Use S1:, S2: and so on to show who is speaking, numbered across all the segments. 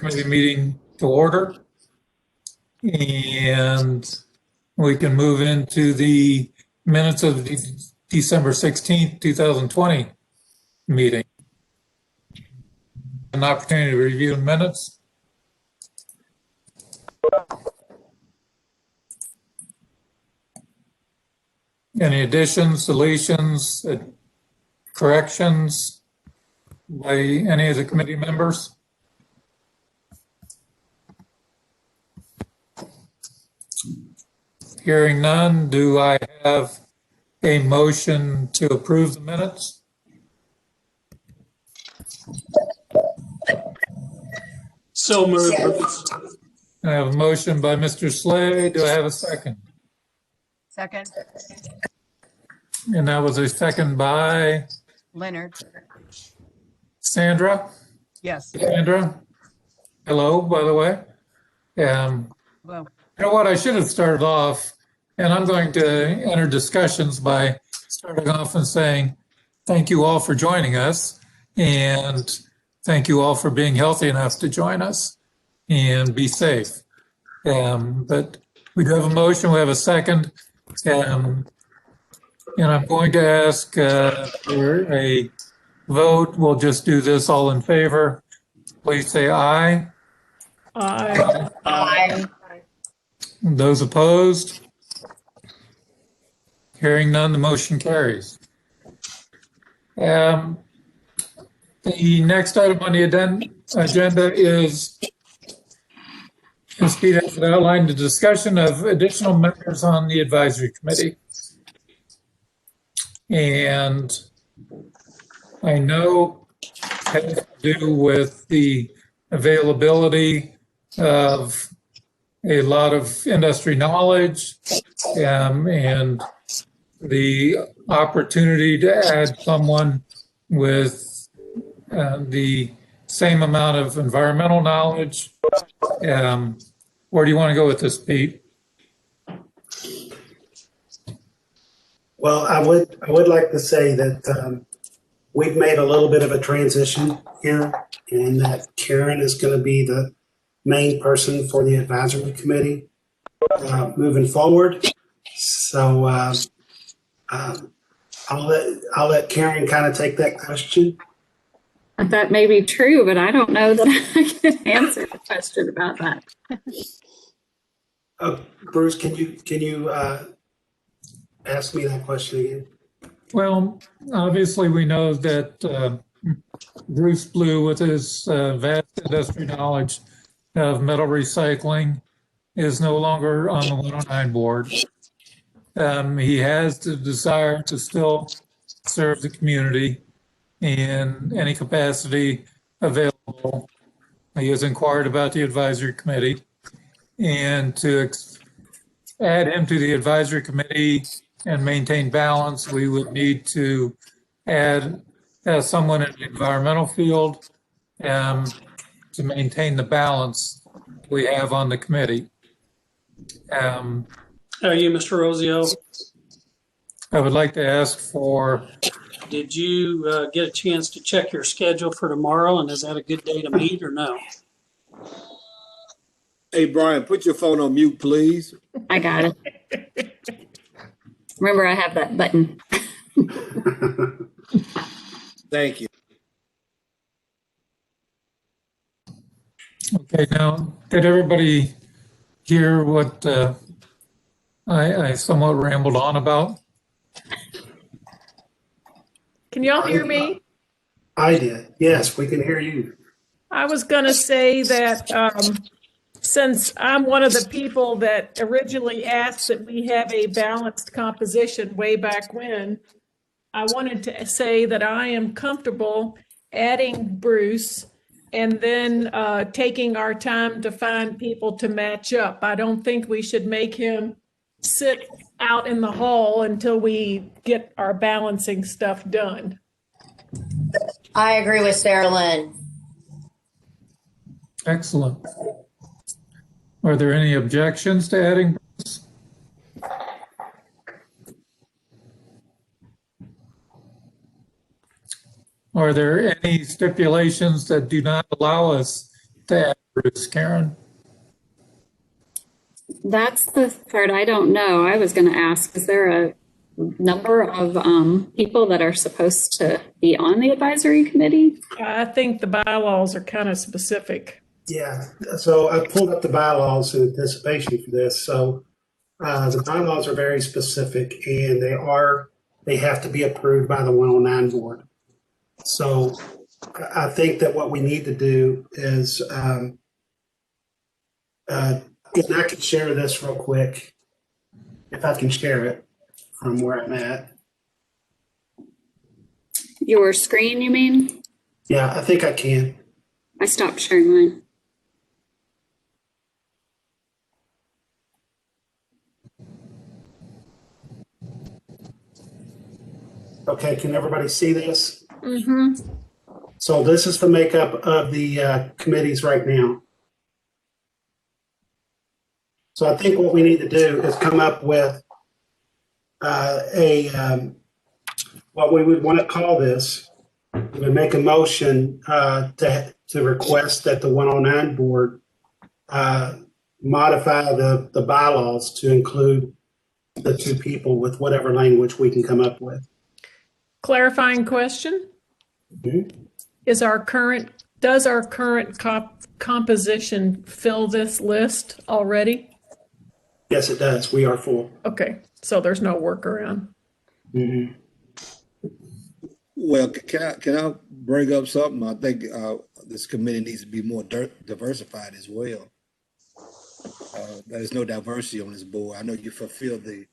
S1: Committee meeting to order. And we can move into the minutes of the December 16th, 2020 meeting. An opportunity to review the minutes. Any additions, deletions, corrections by any of the committee members? Hearing none, do I have a motion to approve the minutes?
S2: So moved.
S1: I have a motion by Mr. Slay. Do I have a second?
S3: Second.
S1: And that was a second by
S3: Leonard.
S1: Sandra.
S3: Yes.
S1: Sandra, hello, by the way.
S3: Well,
S1: You know what? I should have started off, and I'm going to enter discussions by starting off and saying, thank you all for joining us, and thank you all for being healthy enough to join us, and be safe. But we do have a motion, we have a second, and I'm going to ask for a vote. We'll just do this all in favor. Please say aye.
S2: Aye.
S3: aye.
S1: Those opposed? Hearing none, the motion carries. The next item on the agenda is, as Pete has outlined, the discussion of additional members on the advisory committee. And I know it has to do with the availability of a lot of industry knowledge and the opportunity to add someone with the same amount of environmental knowledge. Where do you want to go with this, Pete?
S4: Well, I would like to say that we've made a little bit of a transition here, and that Karen is going to be the main person for the advisory committee moving forward. So I'll let Karen kind of take that question.
S5: That may be true, but I don't know that I can answer the question about that.
S4: Bruce, can you ask me that question again?
S1: Well, obviously we know that Bruce Blue, with his vast industry knowledge of metal recycling, is no longer on the 109 board. He has the desire to still serve the community in any capacity available. He has inquired about the advisory committee, and to add him to the advisory committee and maintain balance, we would need to add someone in the environmental field to maintain the balance we have on the committee.
S2: Are you, Mr. Rosio?
S1: I would like to ask for,
S2: Did you get a chance to check your schedule for tomorrow, and is that a good day to meet or no?
S6: Hey, Brian, put your phone on mute, please.
S5: I got it. Remember, I have that button.
S6: Thank you.
S1: okay, now, did everybody hear what I somewhat rambled on about?
S7: Can y'all hear me?
S4: I did. Yes, we can hear you.
S7: I was going to say that since I'm one of the people that originally asked that we have a balanced composition way back when, I wanted to say that I am comfortable adding Bruce and then taking our time to find people to match up. I don't think we should make him sit out in the hall until we get our balancing stuff done.
S3: I agree with Sarah Lynn.
S1: Excellent. Are there any objections to adding Bruce? Are there any stipulations that do not allow us to add Bruce, Karen?
S5: That's the part I don't know. I was going to ask, is there a number of people that are supposed to be on the advisory committee?
S7: I think the bylaws are kind of specific.
S4: Yeah, so I pulled up the bylaws in anticipation for this. So the bylaws are very specific, and they have to be approved by the 109 board. So I think that what we need to do is, and I can share this real quick, if I can share it from where I'm at.
S5: Your screen, you mean?
S4: Yeah, I think I can.
S5: I stopped sharing mine.
S4: Okay, can everybody see this?
S7: Mm-hmm.
S4: So this is the makeup of the committees right now. So I think what we need to do is come up with what we would want to call this. We would make a motion to request that the 109 board modify the bylaws to include the two people with whatever language we can come up with.
S7: Clarifying question.
S4: Mm-hmm.
S7: Does our current composition fill this list already?
S4: Yes, it does. We are full.
S7: Okay, so there's no workaround.
S4: Mm-hmm.
S6: Well, can I bring up something? I think this committee needs to be more diversified as well. There's no diversity on this board. I know you fulfill the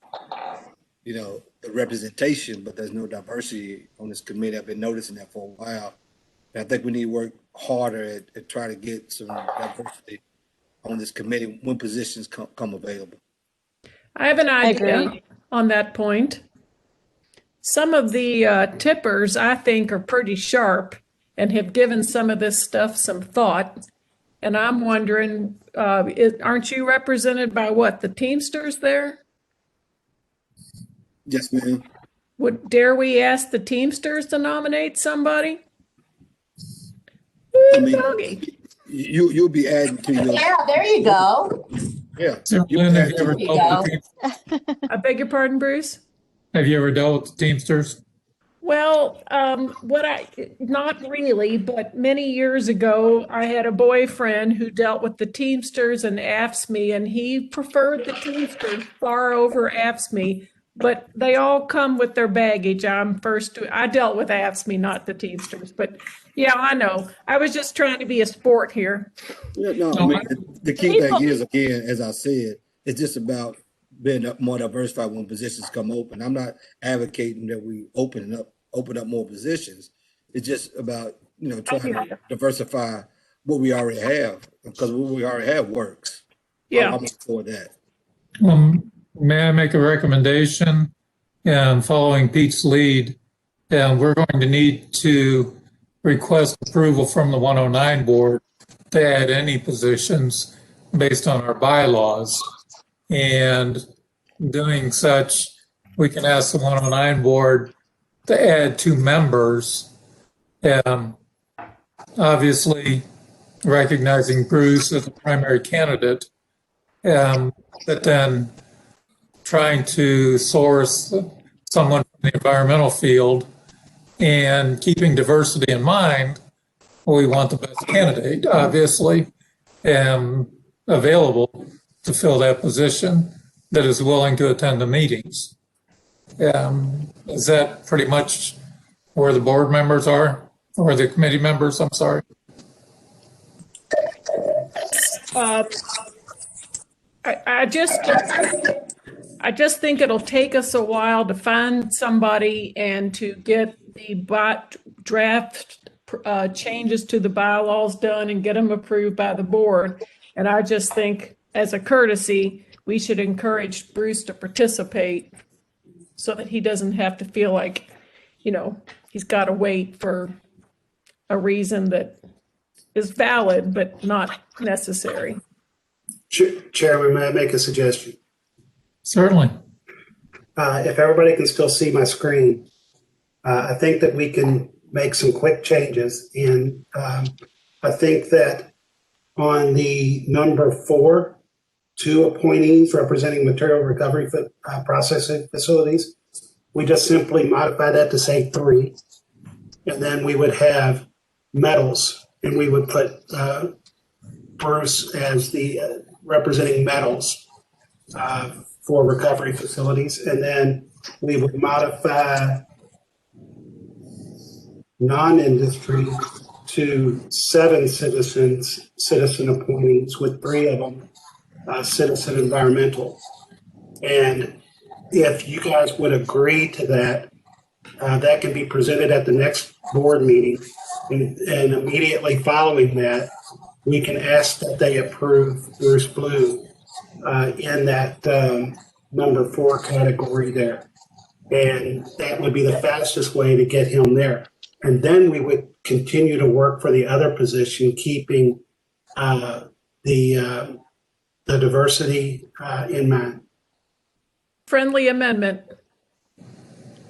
S6: representation, but there's no diversity on this committee. I've been noticing that for a while. And I think we need to work harder at trying to get some diversity on this committee when positions come available.
S7: I have an idea on that point. Some of the tippers, I think, are pretty sharp and have given some of this stuff some thought. And I'm wondering, aren't you represented by what, the Teamsters there?
S6: Yes, ma'am.
S7: Dare we ask the Teamsters to nominate somebody?
S6: I mean,
S7: Doggy.
S6: you'll be adding to your
S3: Yeah, there you go.
S1: Lynn, have you ever
S3: There you
S1: dealt with
S7: I beg your pardon, Bruce?
S1: have you ever dealt with the Teamsters?
S7: Well, not really, but many years ago, I had a boyfriend who dealt with the Teamsters and AFSCME, and he preferred the Teamsters far over AFSCME, but they all come with their baggage. I dealt with AFSCME, not the Teamsters, but yeah, I know. I was just trying to be a sport here.
S6: Yeah, no, I mean, the key thing is, again, as I said, it's just about being more diversified when positions come open. I'm not advocating that we open up more positions. It's just about, trying to diversify what we already have, because what we already have works.
S7: Yeah.
S6: I'm for that.
S1: May I make a recommendation? And following Pete's lead, we're going to need to request approval from the 109 board to add any positions based on our bylaws. And doing such, we can ask the 109 board to add 2 members. Obviously, recognizing Bruce as the primary candidate, but then trying to source someone from the environmental field and keeping diversity in mind. We want the best candidate, obviously, available to fill that position that is willing to attend the meetings. Is that pretty much where the board members are, or the committee members? I'm sorry.
S7: I just think it'll take us a while to find somebody and to get the draft changes to the bylaws done and get them approved by the board. And I just think, as a courtesy, we should encourage Bruce to participate so that he doesn't have to feel like, he's got to wait for a reason that is valid but not necessary.
S4: Chairman, may I make a suggestion?
S1: Certainly.
S4: If everybody can still see my screen, I think that we can make some quick changes. And I think that on the number 4, 2 appointees representing material recovery processing facilities. We just simply modify that to say 3. And then we would have metals, and we would put Bruce as the representing metals for recovery facilities. And then we would modify non-industry to 7 citizen appointees, with 3 of them citizen environmental. And if you guys would agree to that, that can be presented at the next board meeting. And immediately following that, we can ask that they approve Bruce Blue in that number 4 category there. And that would be the fastest way to get him there. And then we would continue to work for the other position, keeping the diversity in mind.
S7: Friendly amendment.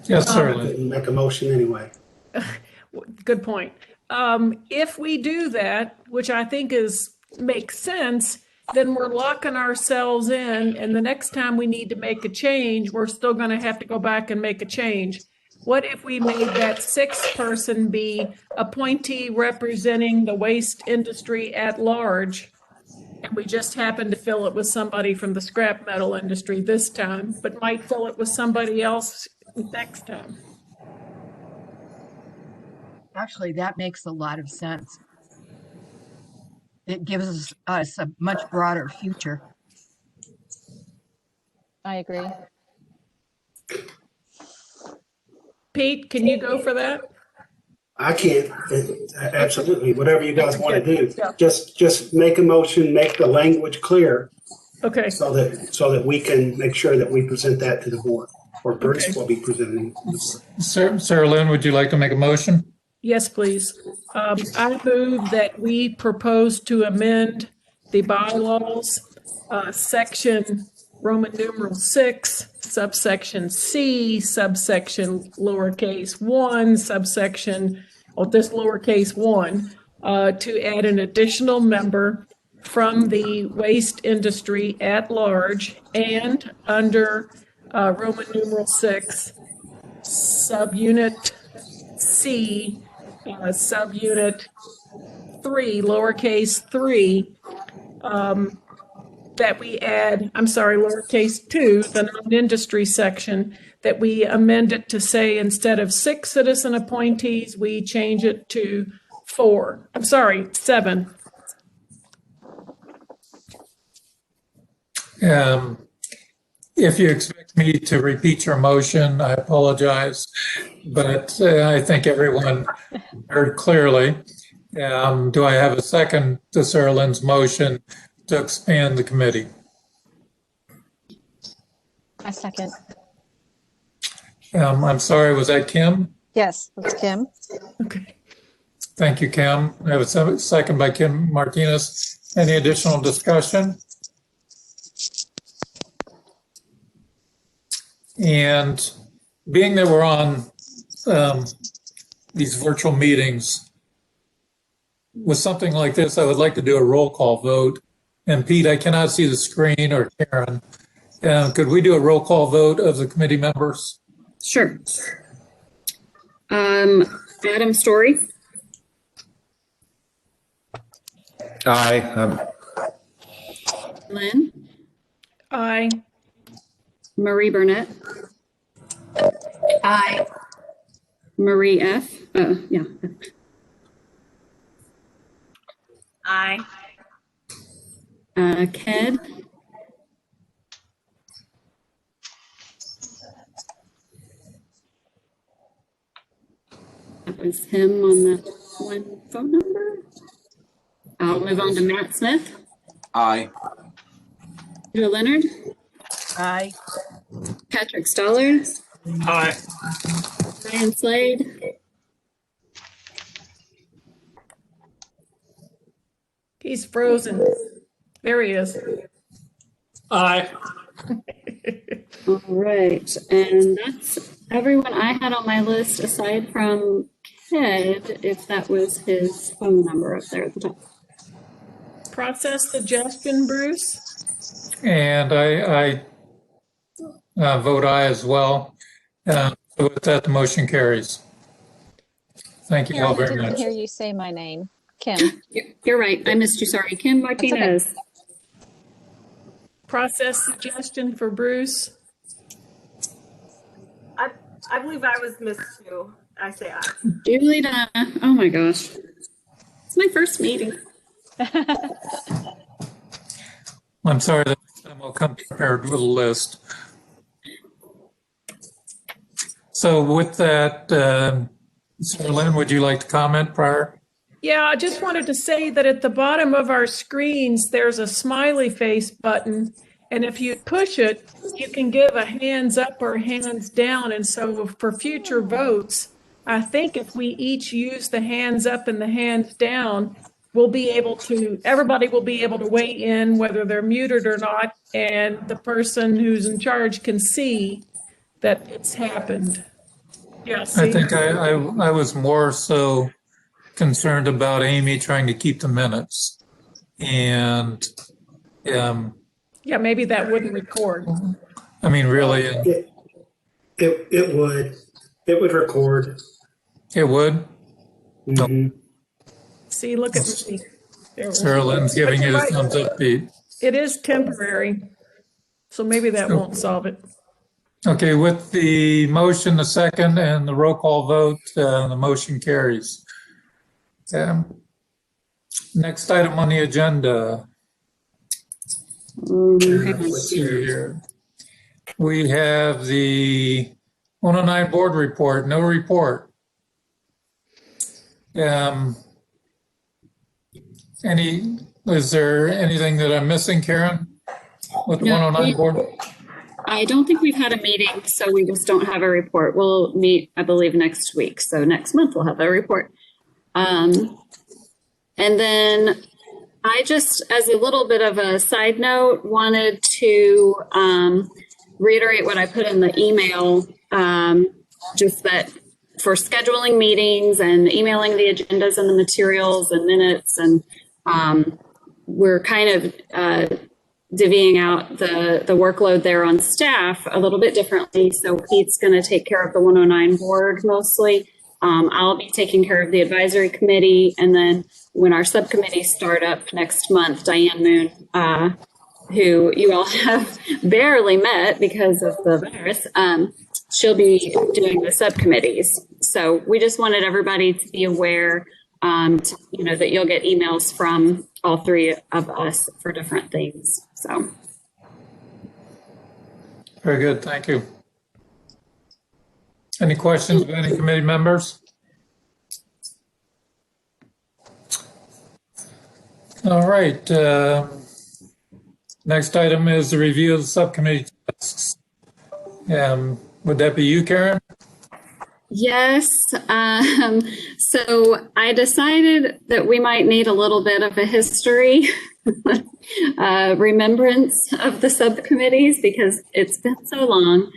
S1: Yes,
S4: I
S1: sir.
S4: couldn't make a motion anyway.
S7: Good point. If we do that, which I think makes sense, then we're locking ourselves in, and the next time we need to make a change, we're still going to have to go back and make a change. What if we made that 6th person be appointee representing the waste industry at large, and we just happen to fill it with somebody from the scrap metal industry this time, but might fill it with somebody else next time?
S8: Actually, that makes a lot of sense. It gives us a much broader future.
S9: I agree.
S7: Pete, can you go for that?
S4: I can't. Absolutely. Whatever you guys want to do.
S7: Yeah.
S4: Just make a motion, make the language clear
S7: Okay.
S4: so that we can make sure that we present that to the board, or Bruce
S7: Okay.
S4: will be presenting.
S1: Sarah Lynn, would you like to make a motion?
S7: Yes, please. I move that we propose to amend the bylaws, section Roman numeral 6, subsection C, subsection lowercase 1, subsection, this lowercase 1, to add an additional member from the waste industry at large, and under Roman numeral 6, subunit C, subunit 3, lowercase 3, that we add, lowercase 2, the non-industry section, that we amend it to say, instead of 6 citizen appointees, we change it to 7.
S1: If you expect me to repeat your motion, I apologize, but I think everyone heard clearly. Do I have a second to Sarah Lynn's motion to expand the committee?
S9: A second.
S1: I'm sorry, was that Kim?
S9: Yes, that's Kim.
S7: Okay.
S1: Thank you, Kim. I have a second by Kim Martinez. Any additional discussion? And being that we're on these virtual meetings, with something like this, I would like to do a roll call vote. And Pete, I cannot see the screen, or Karen. Could we do a roll call vote of the committee members?
S5: Sure. Adam Story,
S10: Aye.
S5: Lynn,
S7: Aye.
S5: Marie Burnett,
S3: Aye.
S5: Marie F. Yeah.
S3: Aye.
S5: Ked, that was him on that one phone number. I'll move on to Matt Smith,
S10: Aye.
S5: Peter Leonard,
S8: Aye.
S5: Patrick Stollard,
S2: Aye.
S5: Ryan Slade,
S7: He's frozen. There he is.
S2: Aye.
S5: all right, and that's everyone I had on my list aside from Ked, if that was his phone number up there at the top.
S7: Process suggestion, Bruce?
S1: And I vote aye as well. So with that, the motion carries. Thank you all
S9: Karen, I
S1: very
S9: didn't
S1: much.
S9: hear you say my name. Kim.
S5: You're right. I missed you. Sorry. Kim
S9: okay.
S5: Martinez.
S7: Process suggestion for Bruce?
S10: I believe I was missed too. I say aye.
S5: Julie Donna. Oh my gosh. It's my first meeting.
S1: I'm sorry that I'll come prepared with a list. So with that, Sarah Lynn, would you like to comment prior?
S7: Yeah, I just wanted to say that at the bottom of our screens, there's a smiley face button. And if you push it, you can give a hands up or hands down. And so for future votes, I think if we each use the hands up and the hands down, everybody will be able to weigh in whether they're muted or not. And the person who's in charge can see that it's happened. Yeah, see?
S1: I think I was more so concerned about Amy trying to keep the minutes. And
S7: Yeah, maybe that wouldn't record.
S1: I mean, really,
S4: It would record.
S1: it would.
S4: Mhm.
S7: See, look at me. There.
S1: Sarah Lynn's giving you the
S7: Right.
S1: thumbs up, Pete.
S7: It is temporary, so maybe that won't solve it.
S1: Okay, with the motion, the second, and the roll call vote, the motion carries. Next item on the agenda. Let's see here. We have the 109 board report, no report. Is there anything that I'm missing, Karen, with the
S5: No,
S1: 109 board?
S5: I don't think we've had a meeting, so we just don't have a report. We'll meet, I believe, next week. So next month we'll have a report. And then I just, as a little bit of a side note, wanted to reiterate what I put in the email, just that for scheduling meetings and emailing the agendas and the materials and minutes, and we're kind of divvying out the workload there on staff a little bit differently. So Pete's going to take care of the 109 board mostly. I'll be taking care of the advisory committee. And then when our subcommittees start up next month, Diane Moon, who you all have barely met because of the virus, she'll be doing the subcommittees. So we just wanted everybody to be aware, that you'll get emails from all three of us for different things. So.
S1: Very good, thank you. Any questions of any committee members? All right. Next item is the review of the subcommittee tasks. Would that be you, Karen?
S5: Yes. So I decided that we might need a little bit of a history remembrance of the subcommittees because it's been so long.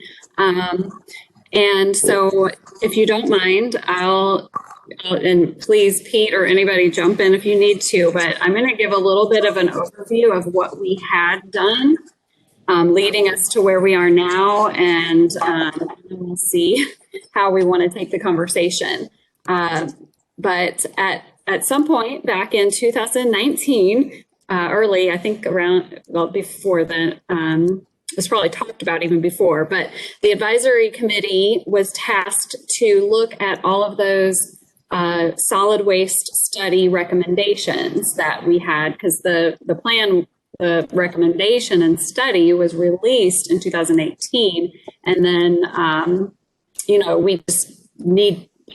S5: And so if you don't mind, and please, Pete or anybody jump in if you need to, but I'm going to give a little bit of an overview of what we had done, leading us to where we are now, and we'll see how we want to take the conversation. But at some point back in 2019, early, I think before the, it's probably talked about even before, but the advisory committee was tasked to look at all of those solid waste study recommendations that we had, because the plan, the recommendation and study was released in 2018. And then, we just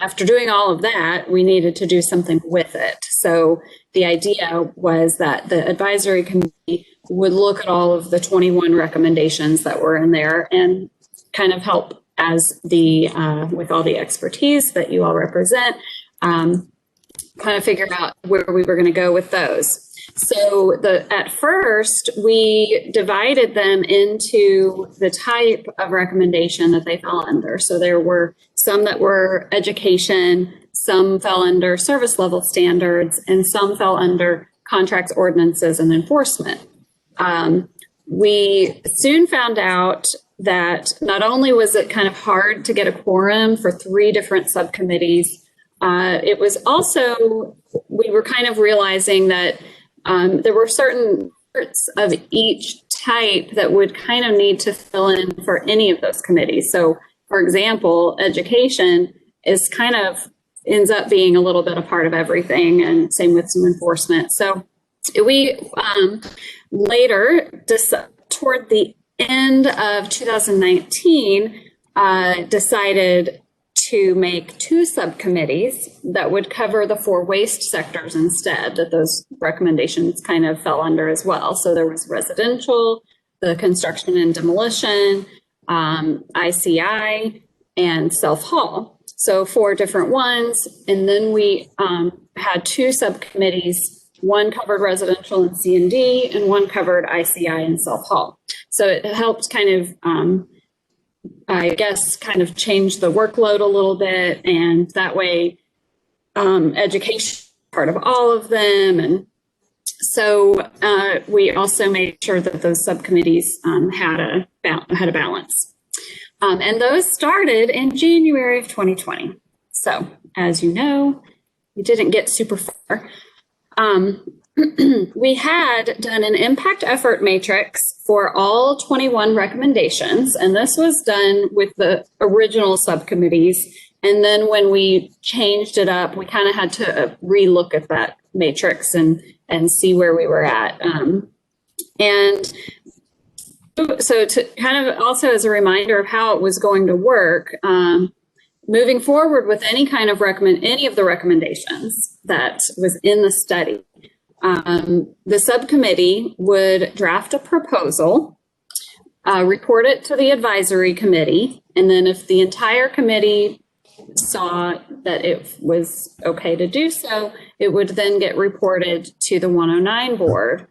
S5: after doing all of that, we needed to do something with it. So the idea was that the advisory committee would look at all of the 21 recommendations that were in there and kind of help as with all the expertise that you all represent, kind of figure out where we were going to go with those. So at first, we divided them into the type of recommendation that they fell under. So there were some that were education, some fell under service level standards, and some fell under contracts, ordinances, and enforcement. We soon found out that not only was it kind of hard to get a quorum for 3 different subcommittees, it was also, we were kind of realizing that there were certain parts of each type that would kind of need to fill in for any of those committees. So, for example, education is kind of ends up being a little bit a part of everything, and same with some enforcement. So we later, toward the end of 2019, decided to make 2 subcommittees that would cover the 4 waste sectors instead, that those recommendations kind of fell under as well. So there was residential, the construction and demolition, ICI, and self-haul. So 4 different ones. And then we had 2 subcommittees. One covered residential and C&D, and one covered ICI and self-haul. So it helped kind of, I guess, kind of change the workload a little bit. And that way, education part of all of them. And so we also made sure that those subcommittees had a balance. And those started in January of 2020. So as you know, we didn't get super far. We had done an impact effort matrix for all 21 recommendations, and this was done with the original subcommittees. And then when we changed it up, we kind of had to relook at that matrix and see where we were at. And so to kind of also as a reminder of how it was going to work, moving forward with any kind of any of the recommendations that was in the study, the subcommittee would draft a proposal, report it to the advisory committee, and then if the entire committee saw that it was okay to do so, it would then get reported to the 109 board.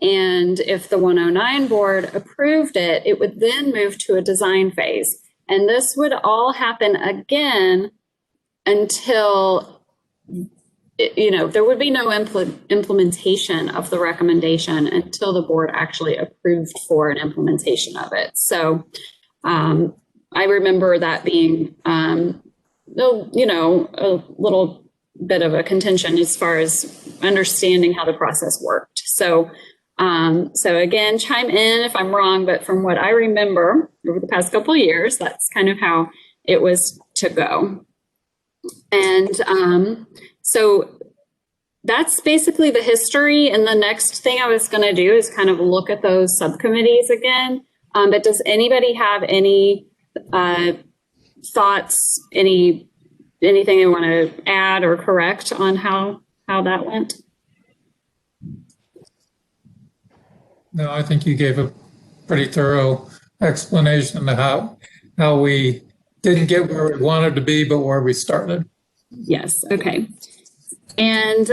S5: And if the 109 board approved it, it would then move to a design phase. And this would all happen again until, there would be no implementation of the recommendation until the board actually approved for an implementation of it. So I remember that being, a little bit of a contention as far as understanding how the process worked. So again, chime in if I'm wrong, but from what I remember over the past couple of years, that's kind of how it was to go. And so that's basically the history. And the next thing I was going to do is kind of look at those subcommittees again. But does anybody have any thoughts, anything they want to add or correct on how that went?
S1: No, I think you gave a pretty thorough explanation of how we didn't get where we wanted to be, but where we started.
S5: Yes. Okay. And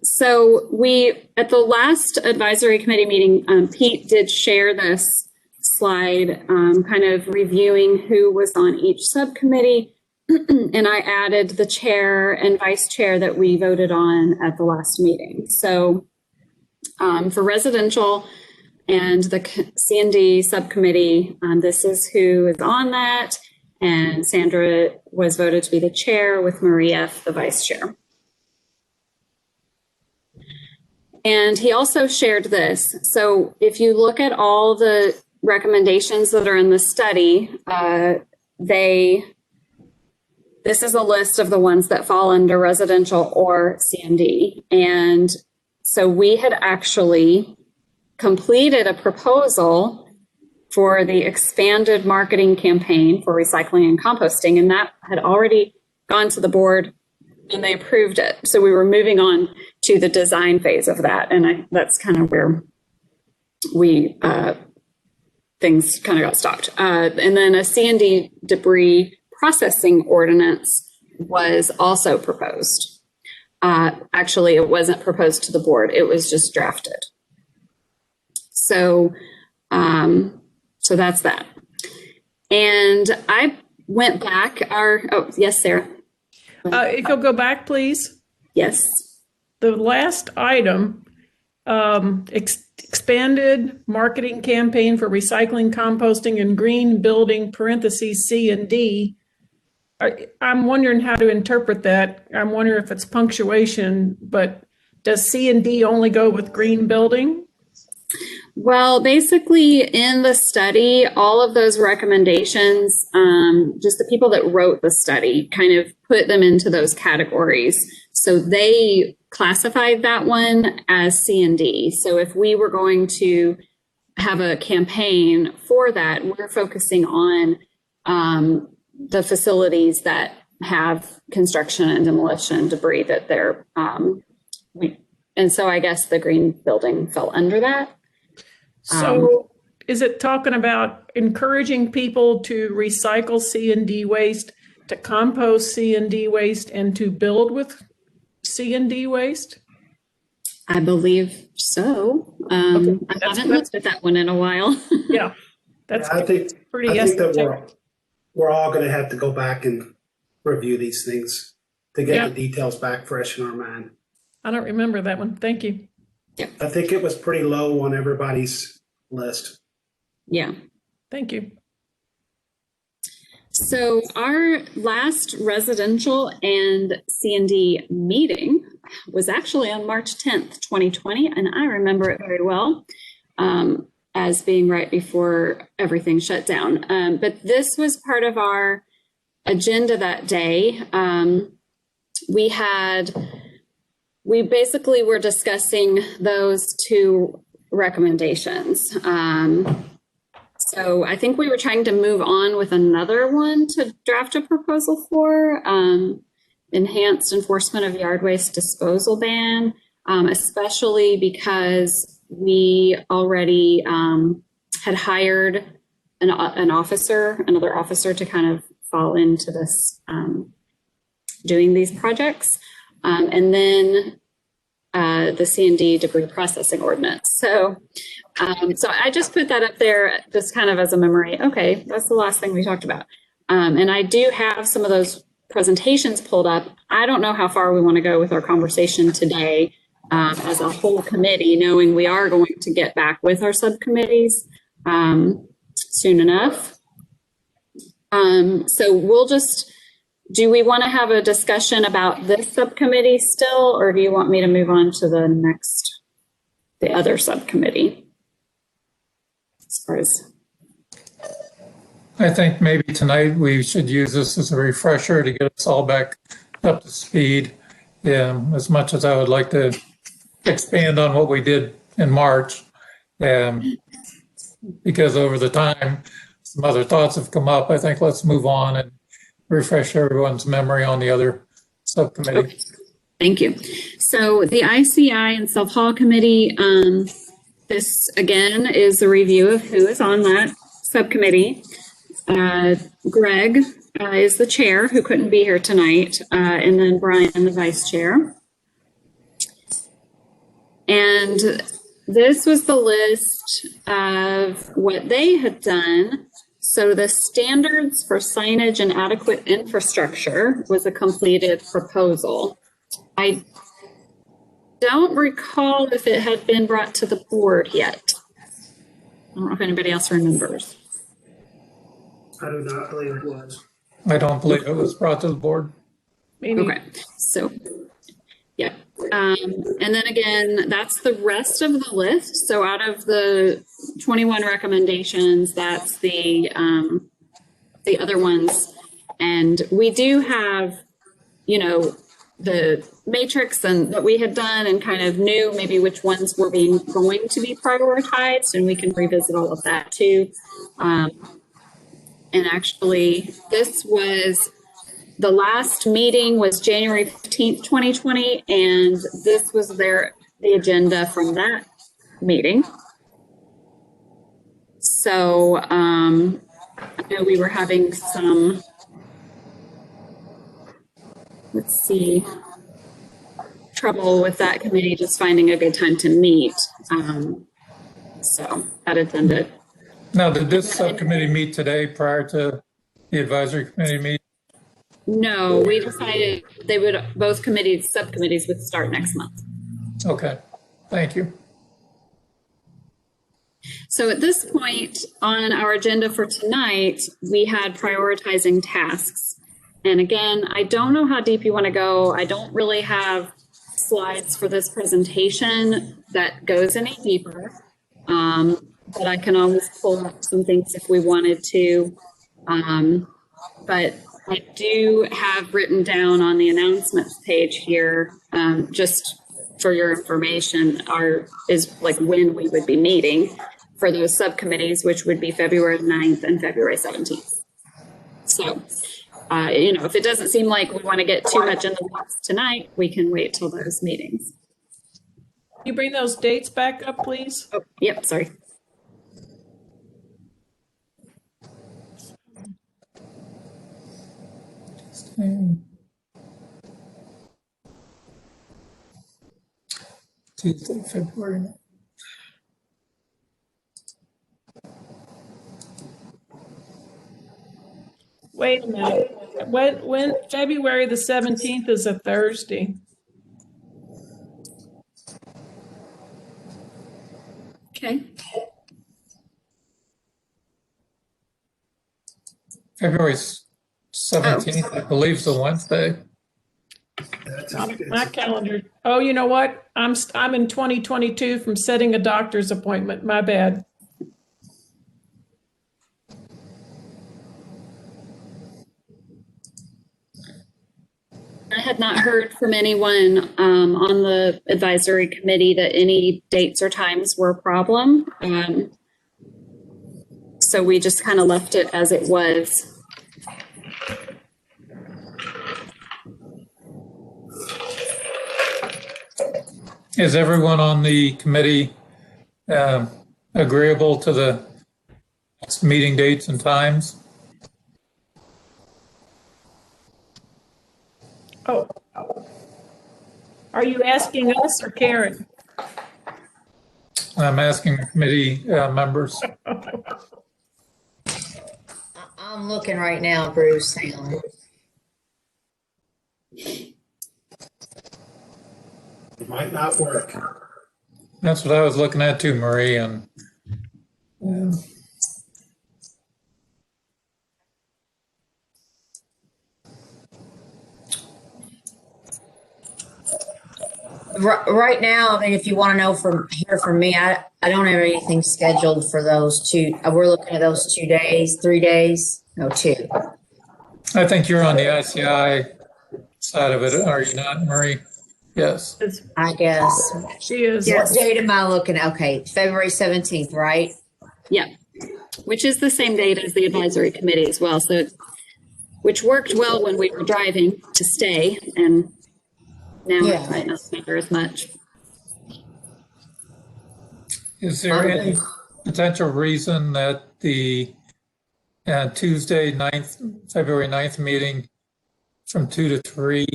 S5: so we, at the last advisory committee meeting, Pete did share this slide, kind of reviewing who was on each subcommittee. And I added the chair and vice chair that we voted on at the last meeting. So for residential and the Cnd subcommittee, this is who is on that. And Sandra was voted to be the chair with Maria, the vice chair. And he also shared this. So if you look at all the recommendations that are in the study, this is a list of the ones that fall under residential or Cnd. And so we had actually completed a proposal for the expanded marketing campaign for recycling and composting, and that had already gone to the board and they approved it. So we were moving on to the design phase of that, and that's kind of where we things kind of got stopped. And then a Cnd debris processing ordinance was also proposed. Actually, it wasn't proposed to the board; it was just drafted. So, so that's that. And I went back. Oh, yes, Sarah.
S7: If you'll go back, please.
S5: Yes.
S7: The last item expanded marketing campaign for recycling, composting, and green building, parentheses, C&D. I'm wondering how to interpret that. I'm wondering if it's punctuation, but does C&D only go with green building?
S5: Well, basically in the study, all of those recommendations, just the people that wrote the study kind of put them into those categories. So they classified that one as C&D. So if we were going to have a campaign for that, we're focusing on the facilities that have construction and demolition debris that they're, and so I guess the green building fell under that.
S7: So is it talking about encouraging people to recycle C&D waste, to compost C&D waste, and to build with C&D waste?
S5: I believe so.
S7: Okay,
S5: I haven't looked at that one in a while.
S7: Yeah, that's
S4: I think
S7: pretty
S4: I think that
S7: esoteric.
S4: we're all going to have to go back and review these things to get
S7: Yeah.
S4: the details back fresh in our mind.
S7: I don't remember that one. Thank you.
S4: I think it was pretty low on everybody's list.
S5: Yeah.
S7: Thank you.
S5: So our last residential and C&D meeting was actually on March 10th, 2020, and I remember it very well as being right before everything shut down. But this was part of our agenda that day. We basically were discussing those two recommendations. So I think we were trying to move on with another one to draft a proposal for enhanced enforcement of yard waste disposal ban, especially because we already had hired another officer to kind of fall into this, doing these projects. And then the C&D debris processing ordinance. So I just put that up there just kind of as a memory. Okay, that's the last thing we talked about. And I do have some of those presentations pulled up. I don't know how far we want to go with our conversation today as a whole committee, knowing we are going to get back with our subcommittees soon enough. So we'll just, do we want to have a discussion about this subcommittee still, or do you want me to move on to the other subcommittee? As far as,
S1: I think maybe tonight we should use this as a refresher to get us all back up to speed. As much as I would like to expand on what we did in March, because over the time, some other thoughts have come up. I think let's move on and refresh everyone's memory on the other subcommittee.
S5: okay. Thank you. So the ICI and Self-Haul Committee, this again is a review of who is on that subcommittee. Greg is the chair, who couldn't be here tonight, and then Brian, the vice chair. And this was the list of what they had done. So the standards for signage and adequate infrastructure was a completed proposal. I don't recall if it had been brought to the board yet. I don't know if anybody else remembers.
S4: I do not believe it was.
S1: I don't believe it was brought to the board.
S5: Okay, so yeah. And then again, that's the rest of the list. So out of the 21 recommendations, that's the other ones. And we do have, the matrix and that we had done and kind of knew maybe which ones were going to be prioritized, and we can revisit all of that too. And actually, this was the last meeting was January 15th, 2020, and this was the agenda from that meeting. So I know we were having some, trouble with that committee just finding a good time to meet. So that attended.
S1: Now, did this subcommittee meet today prior to the advisory committee meeting?
S5: No, we decided both subcommittees would start next month.
S1: Okay, thank you.
S5: So at this point on our agenda for tonight, we had prioritizing tasks. And again, I don't know how deep you want to go. I don't really have slides for this presentation that goes any deeper. But I can always pull up some things if we wanted to. But I do have written down on the announcements page here, just for your information, is like when we would be meeting for those subcommittees, which would be February 9th and February 17th. So, if it doesn't seem like we want to get too much in the weeds tonight, we can wait till those meetings.
S7: You bring those dates back up, please?
S5: Oh, yep, sorry.
S1: Tuesday, February 9th.
S7: Wait a minute. When February the 17th is a Thursday.
S5: Okay.
S1: February 17th, I believe, is a Wednesday.
S7: My calendar. Oh, you know what? I'm in 2022 from setting a doctor's appointment. My bad.
S5: I had not heard from anyone on the advisory committee that any dates or times were a problem. So we just kind of left it as it was.
S1: Is everyone on the committee agreeable to the meeting dates and times?
S7: Oh. Are you asking us or Karen?
S1: I'm asking the committee members.
S3: I'm looking right now, Bruce. Hang on.
S4: It might not work.
S1: That's what I was looking at too, Marie. And
S3: Right now, I mean, if you want to know hear from me, I don't have anything scheduled for those two. We're looking at those 2 days, 3 days, no, 2.
S1: I think you're on the ICI side of it, are you not, Marie? Yes.
S3: I guess.
S7: She is.
S3: What date am I looking at? Okay, February 17th, right?
S5: Yeah, which is the same date as the advisory committee as well. So, which worked well when we were driving to stay, and now it might not matter as much.
S1: Is there any potential reason that the Tuesday, February 9th meeting from 2 to 3,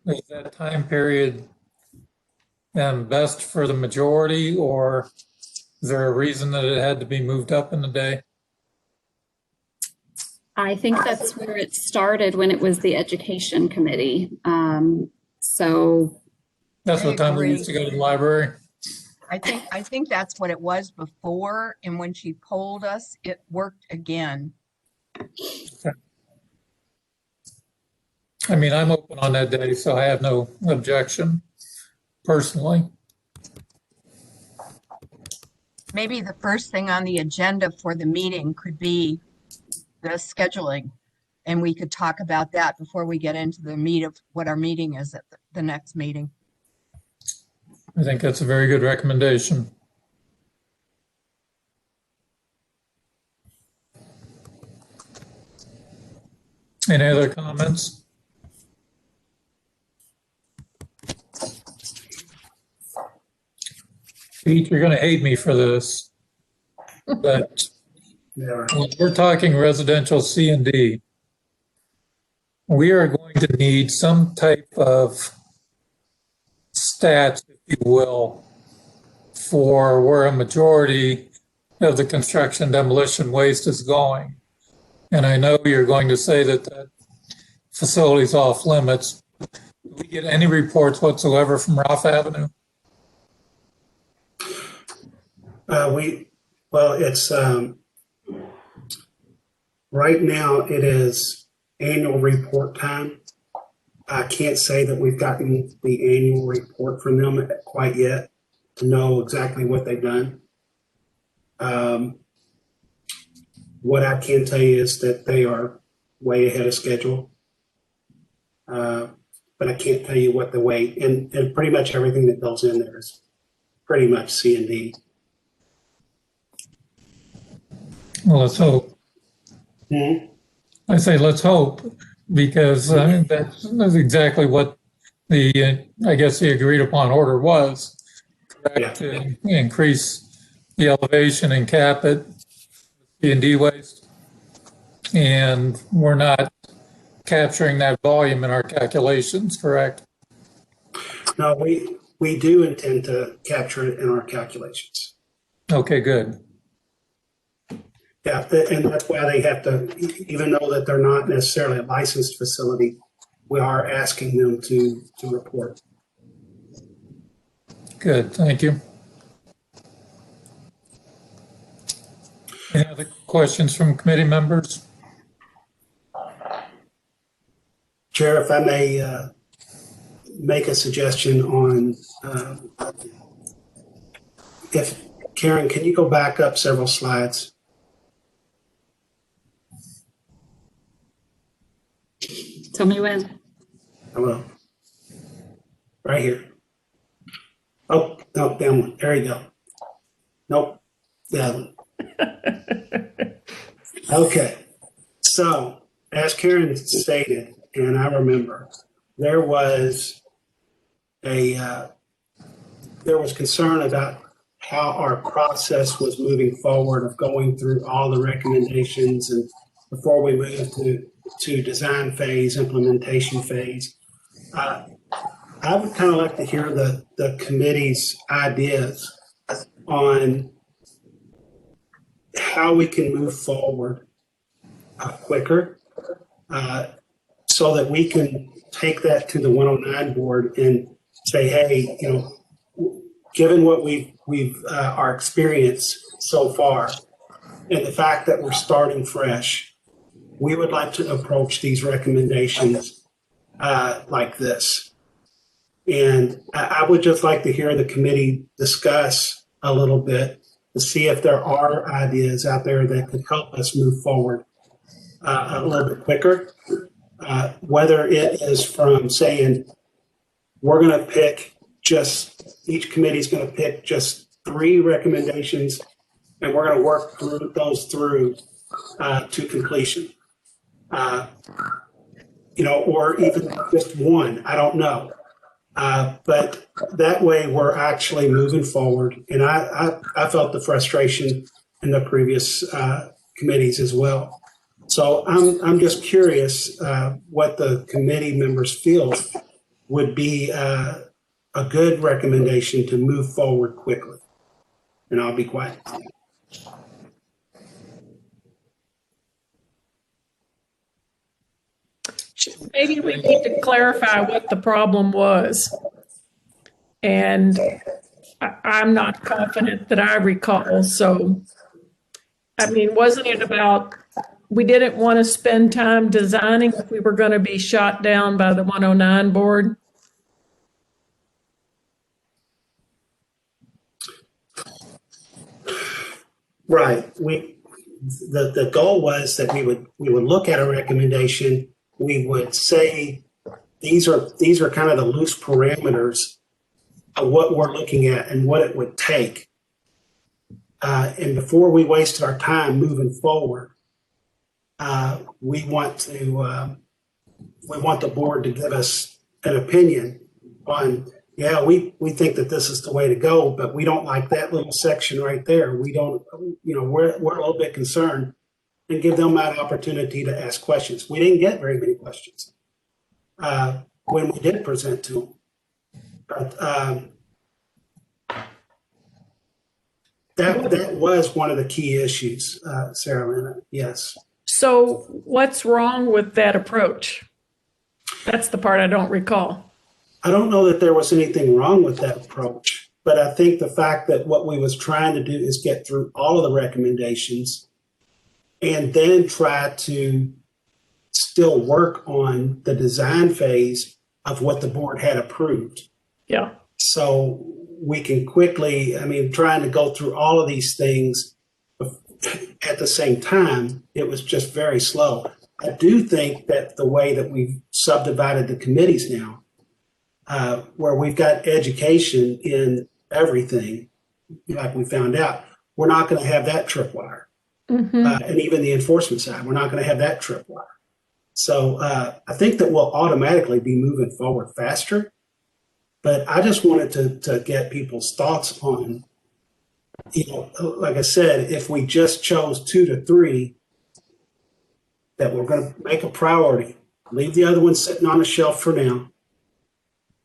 S1: is that time period best for the majority, or is there a reason that it had to be moved up in the day?
S5: I think that's where it started when it was the education committee. So
S1: that's what time we used to go to the library.
S8: I think that's what it was before, and when she polled us, it worked again.
S1: Okay. I mean, I'm open on that day, so I have no objection personally.
S8: Maybe the first thing on the agenda for the meeting could be the scheduling, and we could talk about that before we get into the meat of what our meeting is at the next meeting.
S1: I think that's a very good recommendation. Any other comments? Pete, you're going to hate me for this, but
S4: Yeah.
S1: when we're talking residential C&D, we are going to need some type of stats, if you will, for where a majority of the construction demolition waste is going. And I know you're going to say that that facility's off limits. Do we get any reports whatsoever from Ralph Avenue?
S4: Well, it's, right now it is annual report time. I can't say that we've gotten the annual report from them quite yet to know exactly what they've done. What I can tell you is that they are way ahead of schedule. But I can't tell you what the weight, and pretty much everything that goes in there is pretty much C&D.
S1: Well, let's hope.
S4: Hmm?
S1: I say let's hope, because that's exactly what I guess the agreed upon order was.
S4: Yeah.
S1: To increase the elevation and cap it, C&D waste. And we're not capturing that volume in our calculations, correct?
S4: No, we do intend to capture it in our calculations.
S1: Okay, good.
S4: Yeah, and that's why they have to, even though that they're not necessarily a licensed facility, we are asking them to report.
S1: Good, thank you. Any other questions from committee members?
S4: Chair, if I may make a suggestion on, if Karen, can you go back up several slides?
S5: Tell me when.
S4: I will. Right here. Oh, no, down one. There you go. Nope. That one. Okay. So, as Karen stated, and I remember, there was concern about how our process was moving forward of going through all the recommendations and before we moved to design phase, implementation phase. I would kind of like to hear the committee's ideas on how we can move forward quicker so that we can take that to the 109 board and say, hey, given what we've our experience so far and the fact that we're starting fresh, we would like to approach these recommendations like this. And I would just like to hear the committee discuss a little bit to see if there are ideas out there that could help us move forward a little bit quicker. Whether it is from saying we're going to pick each committee's going to pick just 3 recommendations and we're going to work those through to completion. Or even just one, I don't know. But that way we're actually moving forward. And I felt the frustration in the previous committees as well. So I'm just curious what the committee members feel would be a good recommendation to move forward quickly. And I'll be quiet.
S7: Maybe we need to clarify what the problem was. And I'm not confident that I recall. So, I mean, wasn't it about we didn't want to spend time designing if we were going to be shot down by the 109 board?
S4: Right. The goal was that we would look at a recommendation. We would say these are kind of the loose parameters of what we're looking at and what it would take. And before we wasted our time moving forward, we want the board to give us an opinion on, yeah, we think that this is the way to go, but we don't like that little section right there. We don't, we're a little bit concerned, and give them that opportunity to ask questions. We didn't get very many questions when we did present to them. But that was one of the key issues, Sarah Lynn. Yes.
S7: So what's wrong with that approach? That's the part I don't recall.
S4: I don't know that there was anything wrong with that approach. But I think the fact that what we was trying to do is get through all of the recommendations and then try to still work on the design phase of what the board had approved.
S7: Yeah.
S4: So we can quickly, I mean, trying to go through all of these things at the same time, it was just very slow. I do think that the way that we've subdivided the committees now, where we've got education in everything, like we found out, we're not going to have that tripwire. And even the enforcement side, we're not going to have that tripwire. So I think that we'll automatically be moving forward faster. But I just wanted to get people's thoughts on, you know, like I said, if we just chose 2 to 3, that we're going to make a priority, leave the other one sitting on a shelf for now,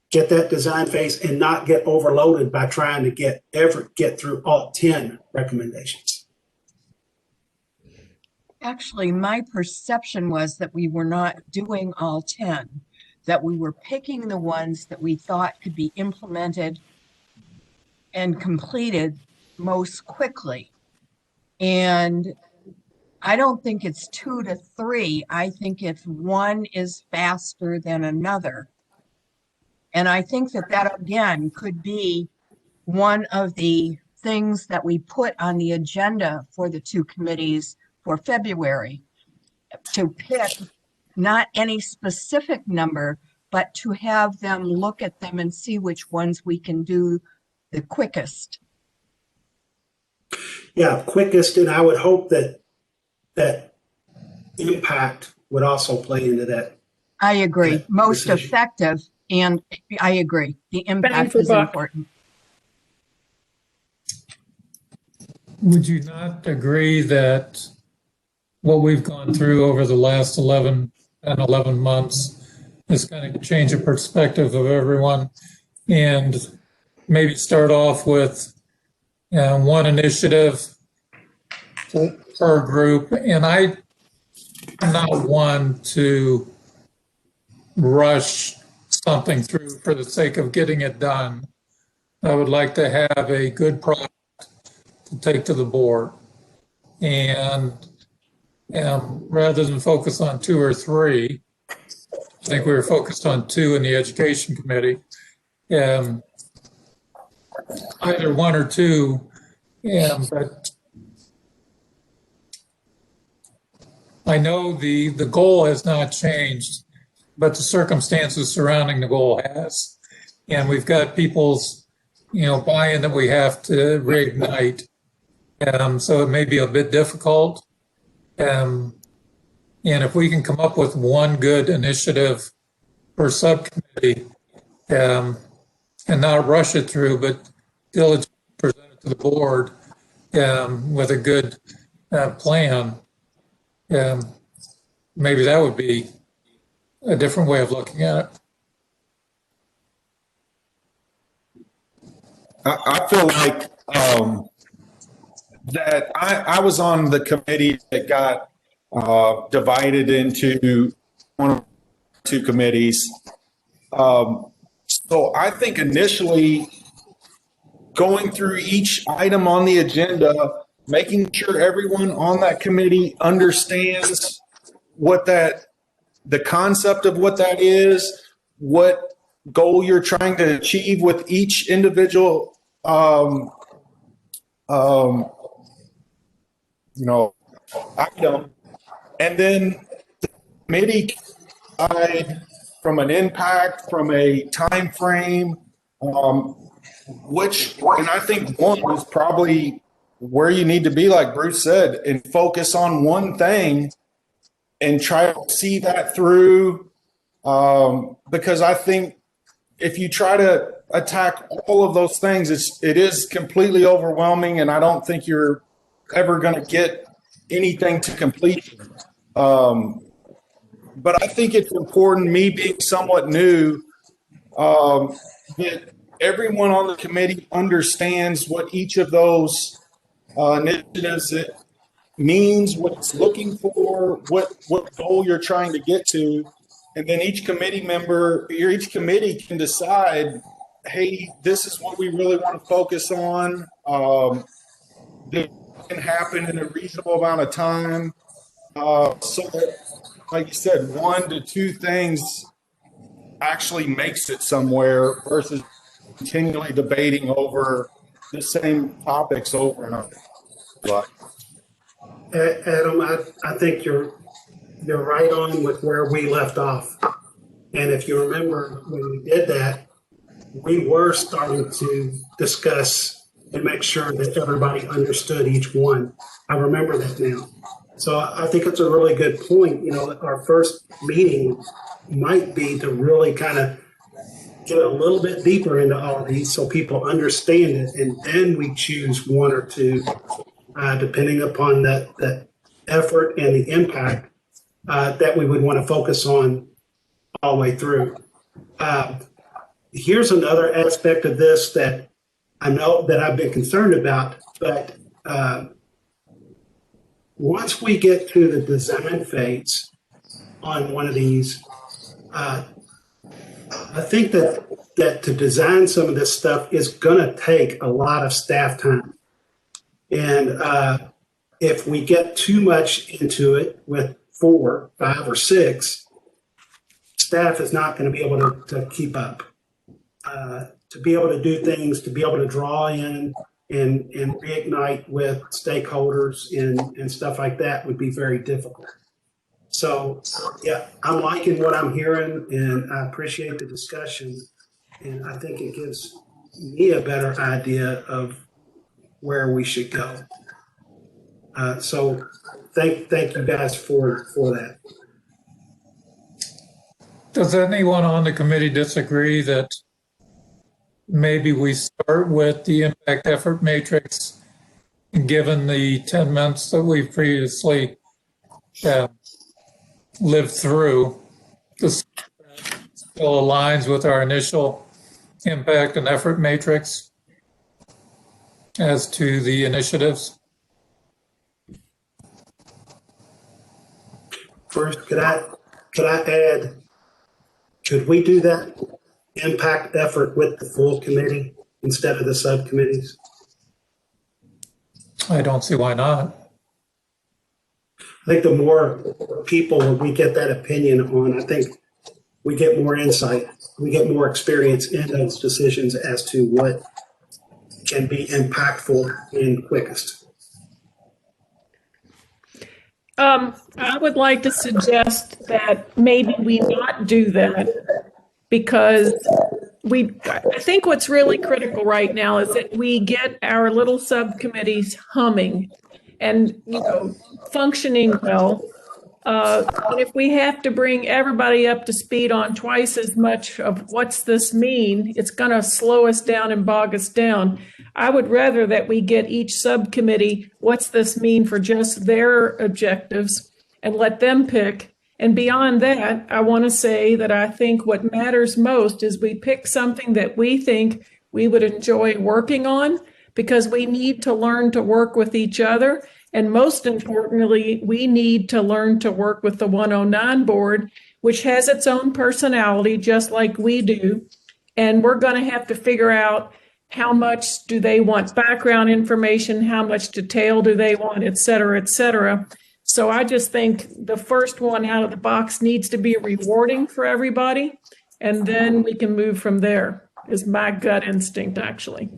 S4: get that design phase and not get overloaded by trying to get through all 10 recommendations.
S8: Actually, my perception was that we were not doing all 10, that we were picking the ones that we thought could be implemented and completed most quickly. And I don't think it's 2 to 3. I think if one is faster than another. And I think that that again could be one of the things that we put on the agenda for the 2 committees for February, to pick not any specific number, but to have them look at them and see which ones we can do the quickest.
S4: Yeah, quickest, and I would hope that impact would also play into that.
S8: I agree. Most
S4: decision.
S8: effective, and I agree. The impact
S7: for
S8: is
S7: buck.
S8: important.
S1: Would you not agree that what we've gone through over the last 11 months is going to change the perspective of everyone, and maybe start off with one initiative per group? And I'm not one to rush something through for the sake of getting it done. I would like to have a good product to take to the board. And rather than focus on 2 or 3, I think we were focused on 2 in the education committee. Either 1 or 2, but I know the goal has not changed, but the circumstances surrounding the goal has. And we've got people's, buy-in that we have to reignite. So it may be a bit difficult. And if we can come up with one good initiative per subcommittee, and not rush it through, but diligently present it to the board with a good plan, maybe that would be a different way of looking at it.
S11: I feel like that I was on the committee that got divided into 1 or 2 committees. So I think initially going through each item on the agenda, making sure everyone on that committee understands the concept of what that is, what goal you're trying to achieve with each individual item, and then the committee decide from an impact, from a time frame, and I think 1 is probably where you need to be, like Bruce said, and focus on one thing and try to see that through, because I think if you try to attack all of those things, it is completely overwhelming, and I don't think you're ever going to get anything to completion. But I think it's important, me being somewhat new, that everyone on the committee understands what each of those initiatives means, what it's looking for, what goal you're trying to get to. And then each committee member, or each committee can decide, hey, this is what we really want to focus on. This can happen in a reasonable amount of time. So that, like you said, 1 to 2 things actually makes it somewhere versus continually debating over the same topics over and over. But
S4: Adam, I think you're right on with where we left off. And if you remember when we did that, we were starting to discuss and make sure that everybody understood each one. I remember that now. So I think it's a really good point. You know, our first meeting might be to really kind of get a little bit deeper into all of these so people understand it. And then we choose 1 or 2, depending upon the effort and the impact that we would want to focus on all the way through. Here's another aspect of this that I know that I've been concerned about, but once we get to the design phase on one of these, I think that to design some of this stuff is going to take a lot of staff time. And if we get too much into it with 4, 5, or 6, staff is not going to be able to keep up. To be able to do things, to be able to draw in and reignite with stakeholders and stuff like that would be very difficult. So, yeah, I'm liking what I'm hearing, and I appreciate the discussion. And I think it gives me a better idea of where we should go. So thank you guys for that.
S1: Does anyone on the committee disagree that maybe we start with the impact effort matrix, given the 10 months that we've previously lived through? This still aligns with our initial impact and effort matrix as to the initiatives.
S4: First, could I add, could we do that impact effort with the full committee instead of the subcommittees?
S1: I don't see why not.
S4: I think the more people we get that opinion on, I think we get more insight, we get more experience in those decisions as to what can be impactful and quickest.
S7: I would like to suggest that maybe we not do that, because I think what's really critical right now is that we get our little subcommittees humming and, functioning well. And if we have to bring everybody up to speed on twice as much of what's this mean, it's going to slow us down and bog us down. I would rather that we get each subcommittee, what's this mean for just their objectives, and let them pick. And beyond that, I want to say that I think what matters most is we pick something that we think we would enjoy working on, because we need to learn to work with each other. And most importantly, we need to learn to work with the 109 board, which has its own personality, just like we do. And we're going to have to figure out how much do they want background information, how much detail do they want, et cetera, et cetera. So I just think the first one out of the box needs to be rewarding for everybody. And then we can move from there, is my gut instinct, actually.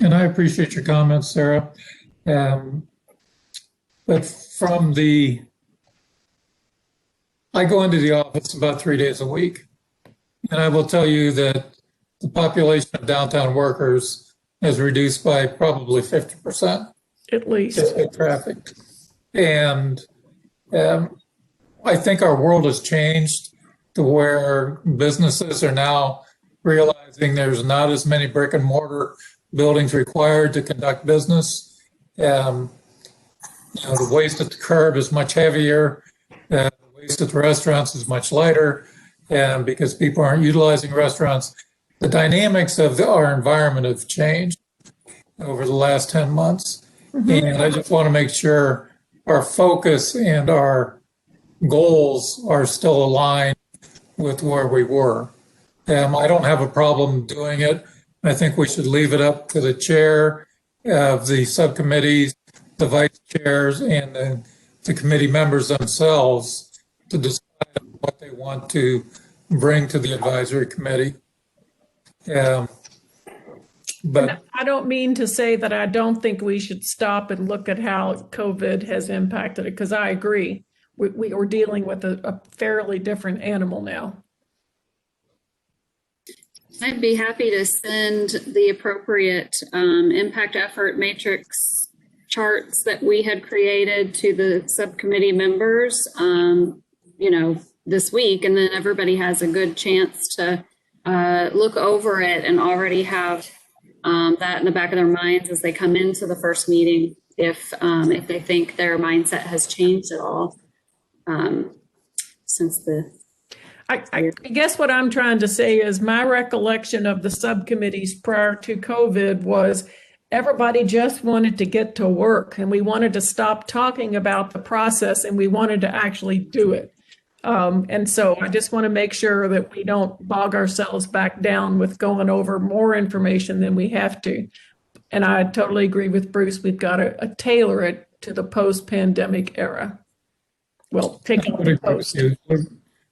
S1: And I appreciate your comments, Sarah. But I go into the office about 3 days a week. And I will tell you that the population of downtown workers has reduced by probably 50%.
S7: At least.
S1: Just with traffic. And I think our world has changed to where businesses are now realizing there's not as many brick and mortar buildings required to conduct business. The waste at the curb is much heavier. The waste at the restaurants is much lighter, because people aren't utilizing restaurants. The dynamics of our environment have changed over the last 10 months. Mm-hmm. And I just want to make sure our focus and our goals are still aligned with where we were. I don't have a problem doing it. I think we should leave it up to the chair of the subcommittees, the vice chairs, and the committee members themselves to decide what they want to bring to the advisory committee. But
S7: I don't mean to say that I don't think we should stop and look at how COVID has impacted it, because I agree. We are dealing with a fairly different animal now.
S5: I'd be happy to send the appropriate impact effort matrix charts that we had created to the subcommittee members, this week, and then everybody has a good chance to look over it and already have that in the back of their minds as they come into the first meeting, if they think their mindset has changed at all since the.
S7: I guess what I'm trying to say is my recollection of the subcommittees prior to COVID was everybody just wanted to get to work, and we wanted to stop talking about the process and we wanted to actually do it. And so I just want to make sure that we don't bog ourselves back down with going over more information than we have to. And I totally agree with Bruce. We've got to tailor it to the post-pandemic era. Well, taking the post.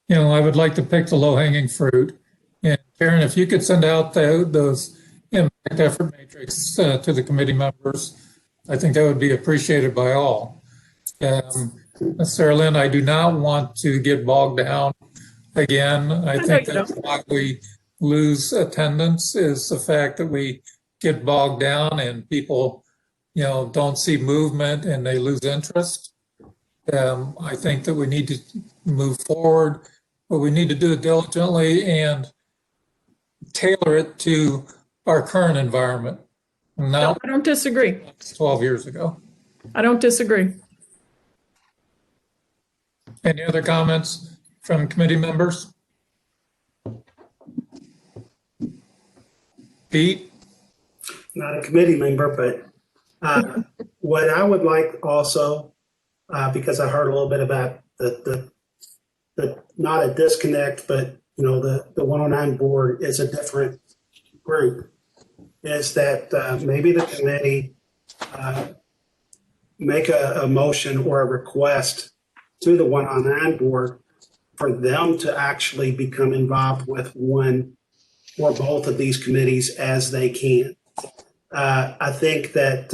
S1: I would like to pick the low-hanging fruit. And Karen, if you could send out those impact effort matrix to the committee members, I think that would be appreciated by all. Sarah Lynn, I do not want to get bogged down again. I think that's why we lose attendance, is the fact that we get bogged down and people, don't see movement and they lose interest. I think that we need to move forward, but we need to do it diligently and tailor it to our current environment.
S7: No, I don't disagree.
S1: 12 years ago.
S7: I don't disagree.
S1: Any other comments from committee members? Pete?
S4: Not a committee member, but what I would like also, because I heard a little bit about the not a disconnect, but the 109 board is a different group, is that maybe the committee make a motion or a request to the 109 board for them to actually become involved with one or both of these committees as they can. I think that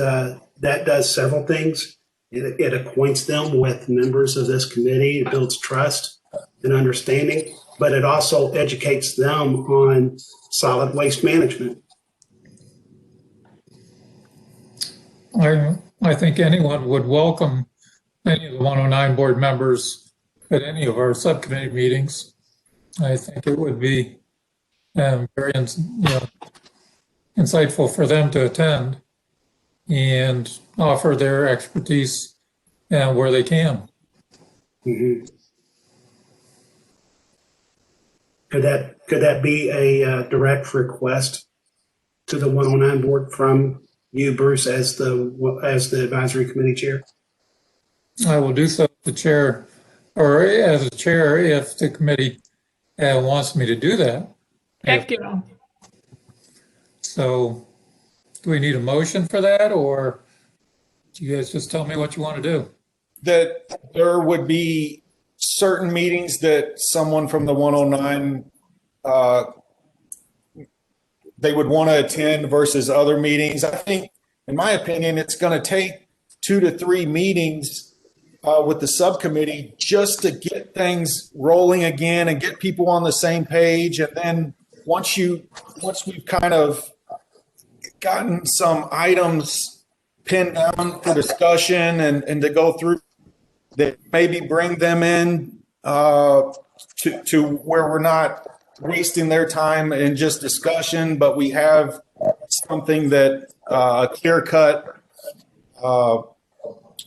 S4: that does several things. It acquaints them with members of this committee, it builds trust and understanding, but it also educates them on solid waste management.
S1: I think anyone would welcome any of the 109 board members at any of our subcommittee meetings. I think it would be very insightful for them to attend and offer their expertise where they can.
S4: Mm-hmm. Could that be a direct request to the 109 board from you, Bruce, as the advisory committee chair?
S1: I will do so, the chair, or as a chair, if the committee wants me to do that.
S7: Heck yeah.
S1: So, do we need a motion for that, or do you guys just tell me what you want to do?
S11: That there would be certain meetings that someone from the 109 they would want to attend versus other meetings. I think, in my opinion, it's going to take 2 to 3 meetings with the subcommittee just to get things rolling again and get people on the same page. And then once we've kind of gotten some items pinned down for discussion and to go through, that maybe bring them in to where we're not wasting their time in just discussion, but we have something that a clear-cut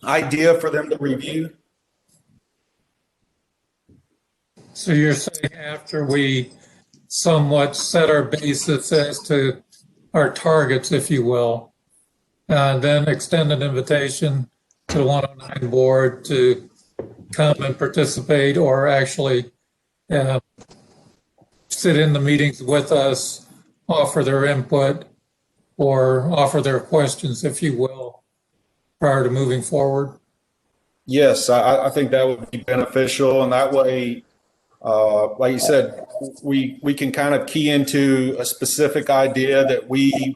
S11: idea for them to review.
S1: So you're saying after we somewhat set our basis as to our targets, if you will, then extend an invitation to the 109 board to come and participate, or actually sit in the meetings with us, offer their input, or offer their questions, if you will, prior to moving forward?
S11: Yes, I think that would be beneficial, and that way, like you said, we can kind of key into a specific idea that we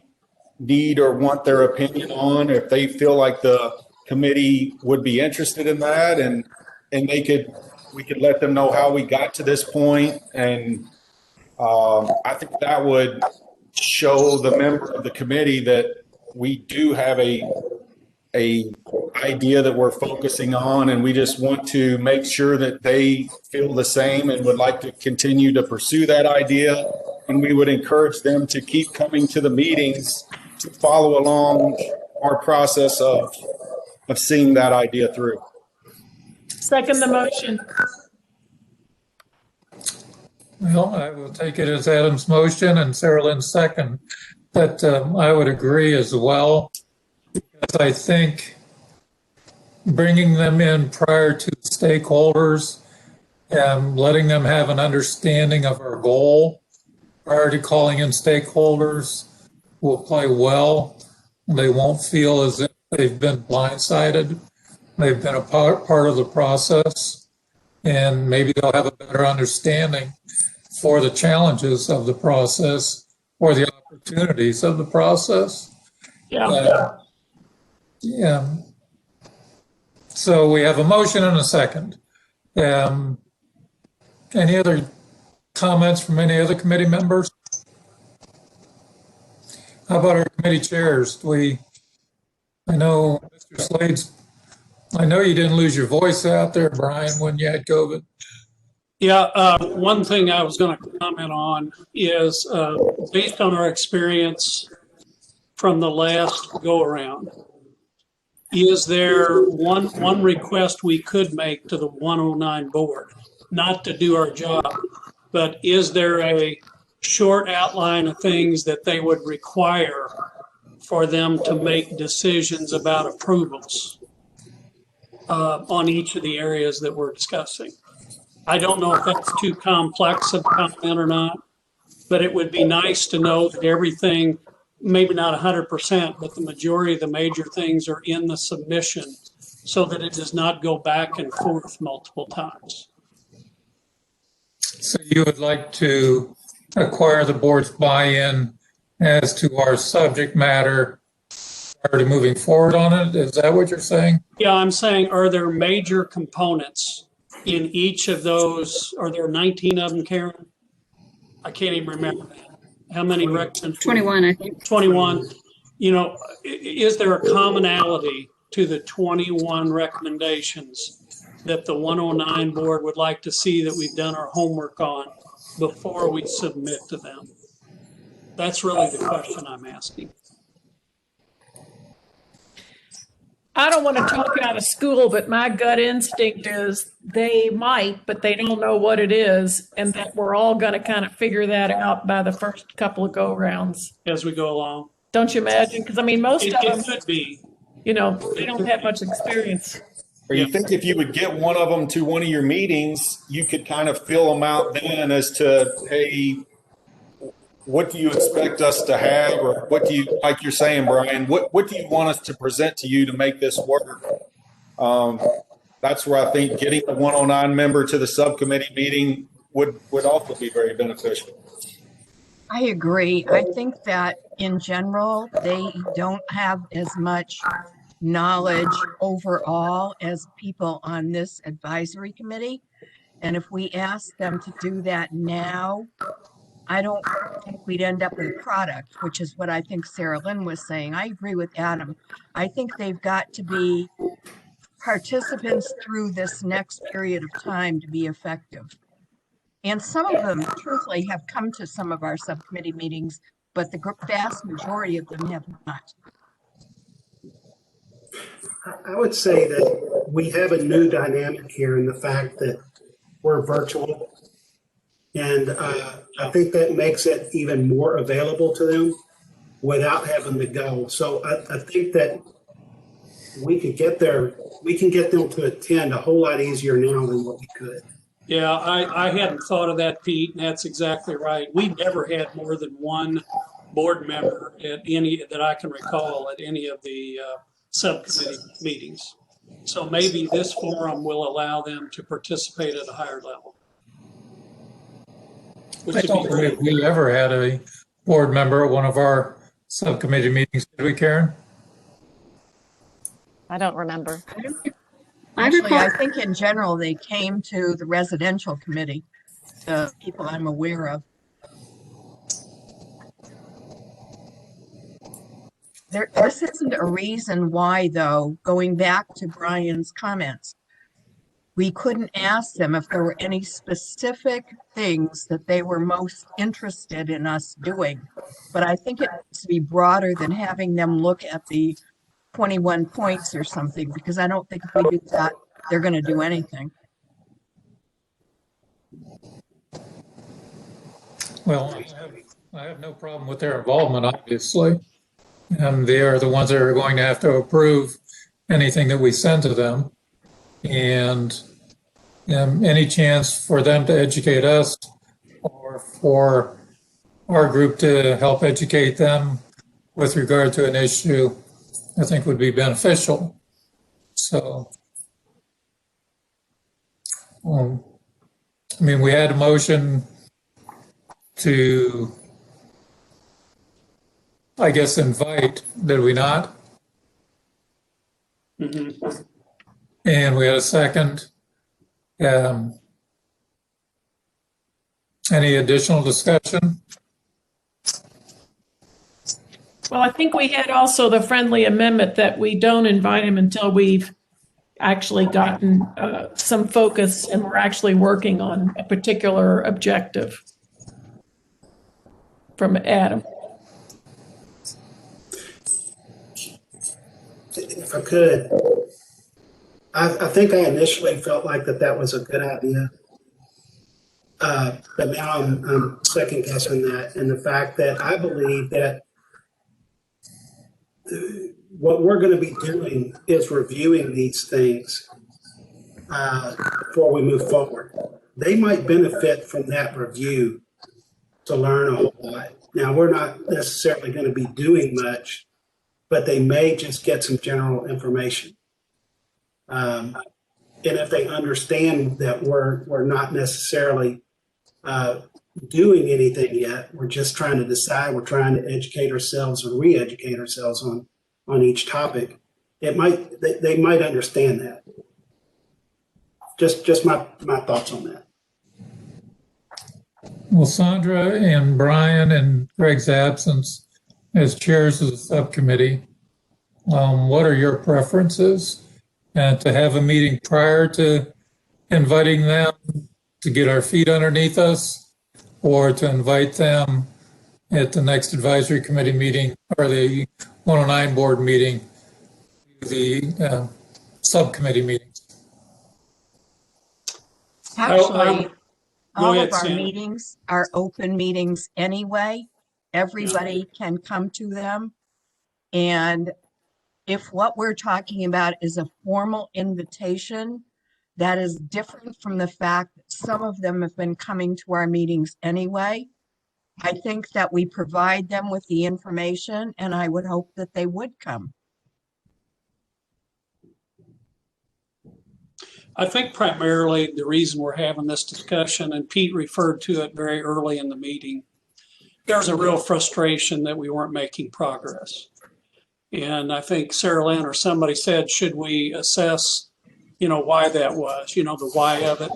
S11: need or want their opinion on. If they feel like the committee would be interested in that, and we could let them know how we got to this point, and I think that would show the member of the committee that we do have a idea that we're focusing on, and we just want to make sure that they feel the same and would like to continue to pursue that idea. And we would encourage them to keep coming to the meetings to follow along our process of seeing that idea through.
S7: Second the motion.
S1: Well, I will take it as Adam's motion and Sarah Lynn's second, but I would agree as well. Because I think bringing them in prior to stakeholders and letting them have an understanding of our goal prior to calling in stakeholders will play well. They won't feel as if they've been blindsided. They've been a part of the process, and maybe they'll have a better understanding for the challenges of the process or the opportunities of the process.
S7: Yeah.
S1: Yeah. So we have a motion and a second. Any other comments from any other committee members? How about our committee chairs? I know Mr. Slade's, I know you didn't lose your voice out there, Brian, when you had COVID.
S2: Yeah, one thing I was going to comment on is based on our experience from the last go around, is there one request we could make to the 109 board? Not to do our job, but is there a short outline of things that they would require for them to make decisions about approvals on each of the areas that we're discussing? I don't know if that's too complex of a comment or not, but it would be nice to know that everything, maybe not 100%, but the majority of the major things are in the submission so that it does not go back and forth multiple times.
S1: So you would like to acquire the board's buy-in as to our subject matter prior to moving forward on it? Is that what you're saying?
S2: Yeah, I'm saying, are there major components in each of those? Are there 19 of them, Karen? I can't even remember that. How many recommendations?
S5: 21, I think.
S2: 21. You know, is there a commonality to the 21 recommendations that the 109 board would like to see that we've done our homework on before we submit to them? That's really the question I'm asking.
S7: I don't want to talk out of school, but my gut instinct is they might, but they don't know what it is, and that we're all going to kind of figure that out by the first couple of go-rounds.
S2: As we go along.
S7: Don't you imagine? Because, I mean, most of them,
S2: It could be.
S7: you know, they don't have much experience.
S11: Or you think if you would get one of them to one of your meetings, you could kind of fill them out then as to, hey, what do you expect us to have? Or what do you, like you're saying, Brian, what do you want us to present to you to make this work? That's where I think getting a 109 member to the subcommittee meeting would also be very beneficial.
S8: I agree. I think that in general, they don't have as much knowledge overall as people on this advisory committee. And if we ask them to do that now, I don't think we'd end up with a product, which is what I think Sarah Lynn was saying. I agree with Adam. I think they've got to be participants through this next period of time to be effective. And some of them, truthfully, have come to some of our subcommittee meetings, but the vast majority of them have not.
S4: I would say that we have a new dynamic here in the fact that we're virtual. And I think that makes it even more available to them without having to go. So I think that we can get them to attend a whole lot easier now than what we could.
S2: Yeah, I hadn't thought of that, Pete, and that's exactly right. We've never had more than one board member at any, that I can recall, at any of the subcommittee meetings. So maybe this forum will allow them to participate at a higher level. Which
S1: I
S2: would
S1: don't
S2: be great.
S1: believe we ever had a board member at one of our subcommittee meetings, did we, Karen?
S9: I don't remember.
S8: Actually, I think in general, they came to the residential committee, the people I'm aware of. This isn't a reason why, though, going back to Brian's comments, we couldn't ask them if there were any specific things that they were most interested in us doing. But I think it needs to be broader than having them look at the 21 points or something, because I don't think if we do that, they're going to do anything.
S1: Well, I have no problem with their involvement, obviously. They are the ones that are going to have to approve anything that we send to them. And any chance for them to educate us or for our group to help educate them with regard to an issue, I think would be beneficial. So, I mean, we had a motion to, I guess, invite, did we not?
S2: Mm-hmm.
S1: And we had a second. Any additional discussion?
S7: Well, I think we had also the friendly amendment that we don't invite him until we've actually gotten some focus and we're actually working on a particular objective from Adam.
S4: If I could, I think I initially felt like that was a good idea. But now I'm second guessing that, and the fact that I believe that what we're going to be doing is reviewing these things before we move forward. They might benefit from that review to learn a whole lot. Now, we're not necessarily going to be doing much, but they may just get some general information. And if they understand that we're not necessarily doing anything yet, we're just trying to decide, we're trying to educate ourselves or re-educate ourselves on each topic, they might understand that. Just my thoughts on that.
S1: Well, Sandra and Brian, in Greg's absence as chairs of the subcommittee, what are your preferences? To have a meeting prior to inviting them to get our feet underneath us, or to invite them at the next advisory committee meeting or the 109 board meeting, the subcommittee meetings?
S8: Actually, all
S2: ahead,
S8: of our
S2: Sam.
S8: meetings are open meetings anyway. Everybody can come to them. And if what we're talking about is a formal invitation, that is different from the fact that some of them have been coming to our meetings anyway. I think that we provide them with the information, and I would hope that they would come.
S2: I think primarily the reason we're having this discussion, and Pete referred to it very early in the meeting, there's a real frustration that we weren't making progress. And I think Sarah Lynn or somebody said, should we assess, why that was, the why of it.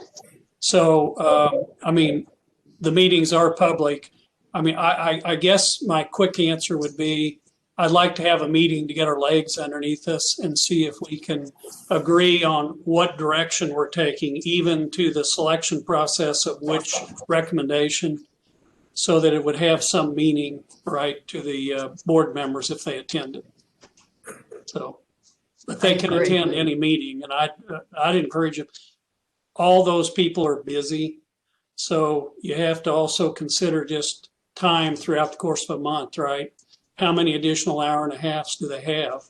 S2: So, I mean, the meetings are public. I mean, I guess my quick answer would be, I'd like to have a meeting to get our legs underneath us and see if we can agree on what direction we're taking, even to the selection process of which recommendation, so that it would have some meaning, right, to the board members if they attended. So, but they can attend any meeting, and I'd encourage them. All those people are busy, so you have to also consider just time throughout the course of a month, right? How many additional hour and a halves do they have?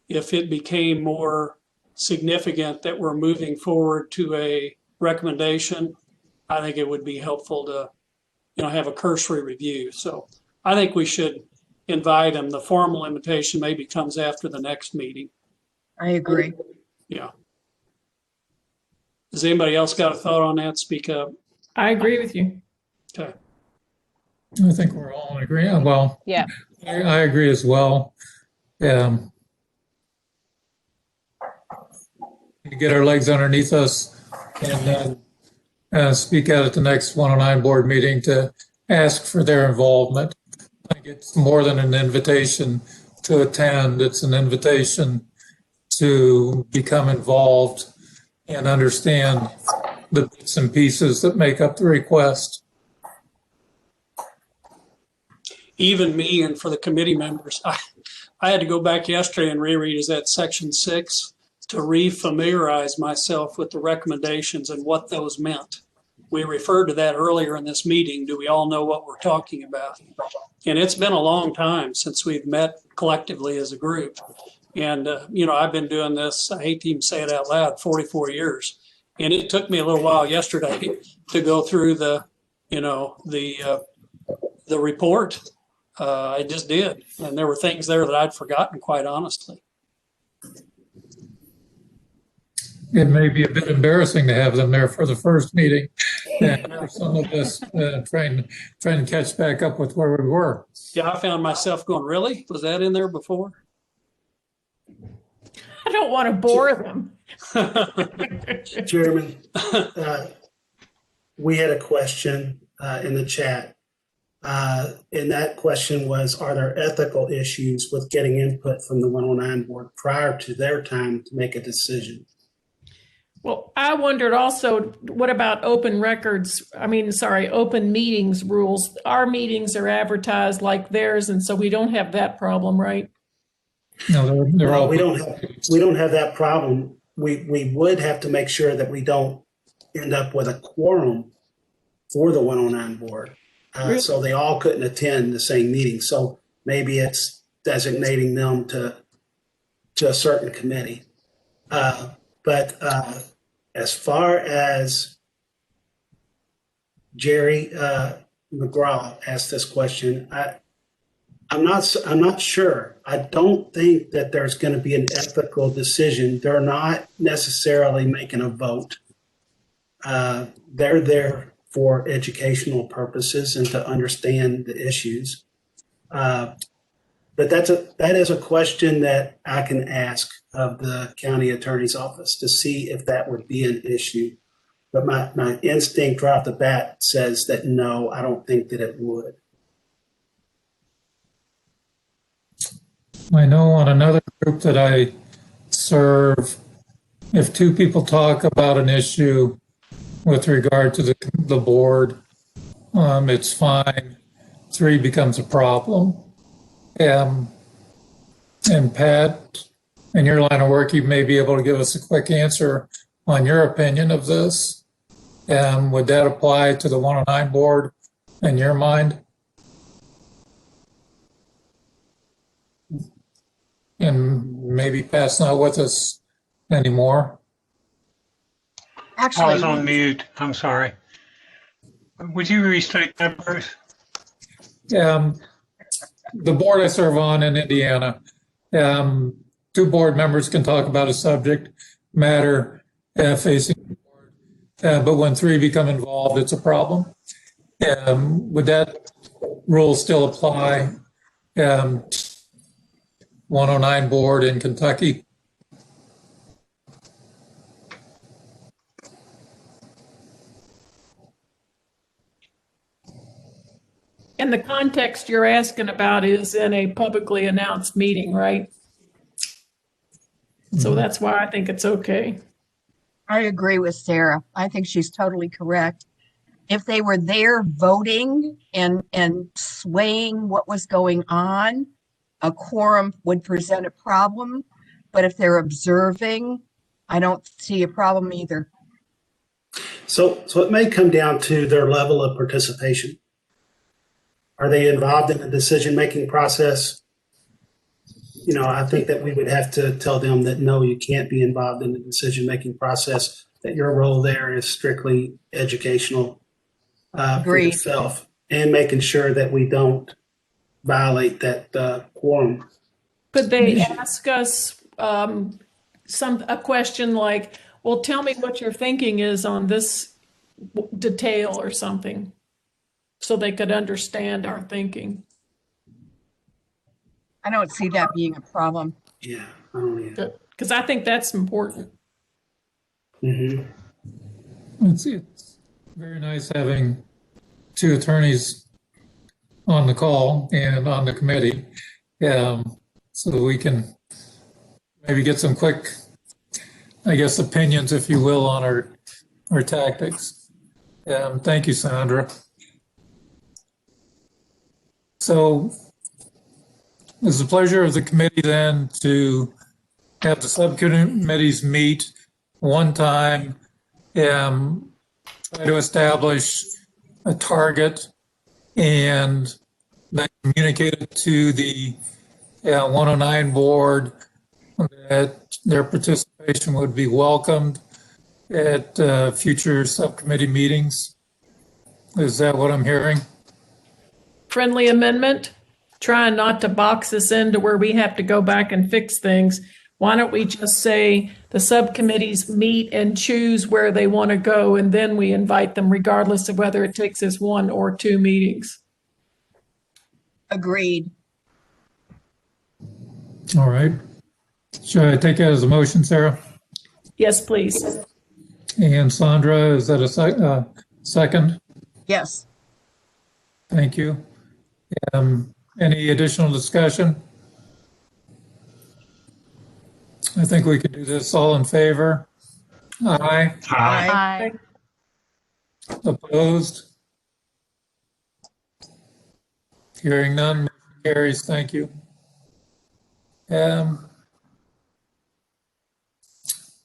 S2: If it became more significant that we're moving forward to a recommendation, I think it would be helpful to, have a cursory review. So I think we should invite them. The formal invitation maybe comes after the next meeting.
S8: I agree.
S2: Yeah. Has anybody else got a thought on that? Speak up.
S7: I agree with you.
S2: Okay.
S1: I think we're all in agreement. Well,
S9: Yeah.
S1: I agree as well. To get our legs underneath us and speak out at the next 109 board meeting to ask for their involvement. I think it's more than an invitation to attend. It's an invitation to become involved and understand the bits and pieces that make up the request.
S2: Even me, and for the committee members, I had to go back yesterday and reread, is that section 6, to re-familiarize myself with the recommendations and what those meant. We referred to that earlier in this meeting. Do we all know what we're talking about? And it's been a long time since we've met collectively as a group. And, I've been doing this, I hate to even say it out loud, 44 years. And it took me a little while yesterday to go through the report. I just did. And there were things there that I'd forgotten, quite honestly.
S1: It may be a bit embarrassing to have them there for the first meeting. And for some of us trying to catch back up with where we were.
S2: Yeah, I found myself going, really? Was that in there before?
S7: I don't want to bore them.
S4: Chairman, we had a question in the chat. And that question was, are there ethical issues with getting input from the 109 board prior to their time to make a decision?
S7: Well, I wondered also, what about open meetings rules? Our meetings are advertised like theirs, and so we don't have that problem, right?
S1: No, they're all.
S4: We don't have that problem. We would have to make sure that we don't end up with a quorum for the 109 board.
S7: Really?
S4: So they all couldn't attend the same meeting. So maybe it's designating them to a certain committee. But as far as Jerry McGraw asked this question, I'm not sure. I don't think that there's going to be an ethical decision. They're not necessarily making a vote. They're there for educational purposes and to understand the issues. But that is a question that I can ask of the county attorney's office to see if that would be an issue. But my instinct right off the bat says that no, I don't think that it would.
S1: I know on another group that I serve, if two people talk about an issue with regard to the board, it's fine. 3 becomes a problem. And Pat, in your line of work, you may be able to give us a quick answer on your opinion of this. Would that apply to the 109 board in your mind? And maybe Pat's not with us anymore.
S8: Actually,
S12: I was on mute. I'm sorry. Would you restate that, Bruce?
S1: The board I serve on in Indiana, 2 board members can talk about a subject matter facing the board, but when 3 become involved, it's a problem. Would that rule still apply? 109 board in Kentucky?
S7: And the context you're asking about is in a publicly announced meeting, right? So that's why I think it's okay.
S8: I agree with Sarah. I think she's totally correct. If they were there voting and swaying what was going on, a quorum would present a problem. But if they're observing, I don't see a problem either.
S4: So it may come down to their level of participation. Are they involved in the decision-making process? I think that we would have to tell them that, no, you can't be involved in the decision-making process that your role there is strictly educational for
S8: Agreed.
S4: yourself and making sure that we don't violate that quorum.
S7: Could they ask us a question like, well, tell me what your thinking is on this detail or something, so they could understand our thinking?
S8: I don't see that being a problem.
S4: Yeah, I don't either.
S7: Because I think that's important.
S4: Mm-hmm.
S1: It's very nice having two attorneys on the call and on the committee, so that we can maybe get some quick, I guess, opinions, if you will, on our tactics. Thank you, Sandra. So it's the pleasure of the committee then to have the subcommittees meet one time, try to establish a target, and then communicate it to the 109 board that their participation would be welcomed at future subcommittee meetings. Is that what I'm hearing?
S7: Friendly amendment, trying not to box us into where we have to go back and fix things. Why don't we just say the subcommittees meet and choose where they want to go, and then we invite them regardless of whether it takes us 1 or 2 meetings?
S8: Agreed.
S1: All right. Should I take that as a motion, Sarah?
S7: Yes, please.
S1: And Sandra, is that a second?
S8: Yes.
S1: Thank you. Any additional discussion? I think we could do this. All in favor? Aye.
S8: Aye.
S1: Opposed? Hearing none, motion carries. Thank you.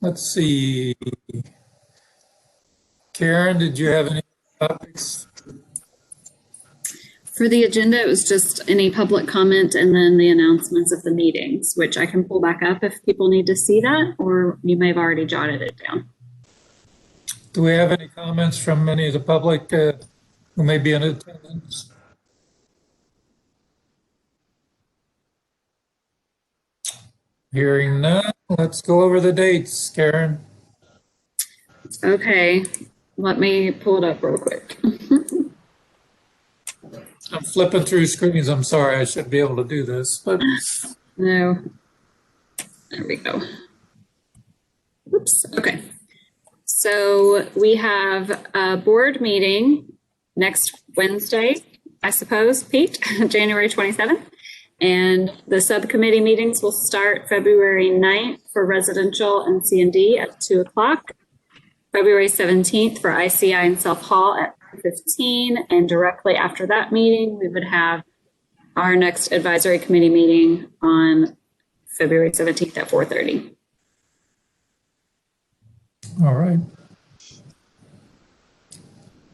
S1: Let's see. Karen, did you have any topics?
S5: For the agenda, it was just any public comment and then the announcements of the meetings, which I can pull back up if people need to see that, or you may have already jotted it down.
S1: Do we have any comments from any of the public who may be in attendance? Hearing none, let's go over the dates, Karen.
S5: Okay, let me pull it up real quick.
S1: I'm flipping through screens. I'm sorry, I should be able to do this, but
S5: No. There we go. Oops. Okay. So we have a board meeting next Wednesday, I suppose, Pete, January 27th. And the subcommittee meetings will start February 9th for residential and Cnd at 2 o'clock. February 17th for ICI and Self Hall at 15, and directly after that meeting, we would have our next advisory committee meeting on February 17th at 4:30.
S1: all right.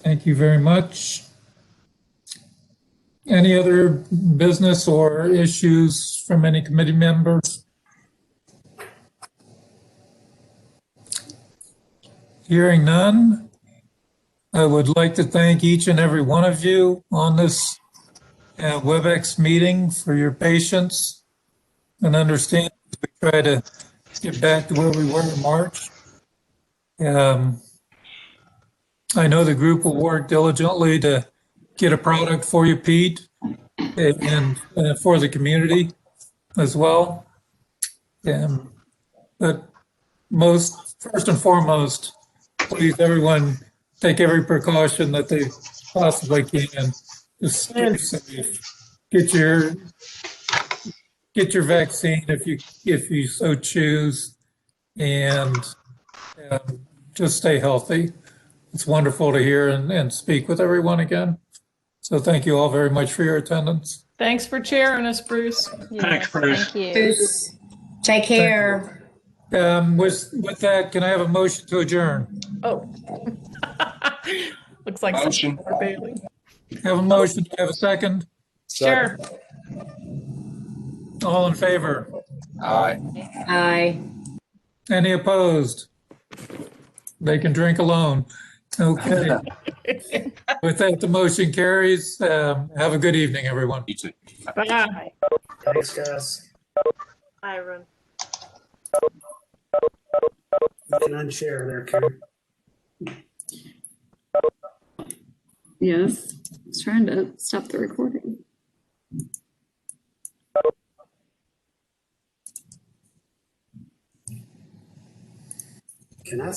S1: Thank you very much. Any other business or issues from any committee members? Hearing none, I would like to thank each and every one of you on this WebEx meeting for your patience and understanding as we try to get back to where we were in March. I know the group will work diligently to get a product for you, Pete, and for the community as well. But first and foremost, please, everyone, take every precaution that they possibly can. Just stay safe. Get your vaccine if you so choose, and just stay healthy. It's wonderful to hear and speak with everyone again. So thank you all very much for your attendance.
S7: Thanks for chairing us, Bruce.
S12: Thanks, Bruce.
S9: Thank you.
S3: Bruce, take care.
S1: With that, can I have a motion to adjourn?
S7: Oh. Looks like
S11: Motion.
S7: something for Bailey.
S1: Have a motion, do I have a second?
S7: Sure.
S1: All in favor?
S11: Aye.
S3: Aye.
S1: Any opposed? they can drink alone. Okay. With that, the motion carries. Have a good evening, everyone.
S13: You too.
S7: Bye.
S4: Thanks, guys.
S10: Bye, everyone.
S4: You can unshare there, Karen.
S5: Yes, I was trying to stop the recording.
S4: Can I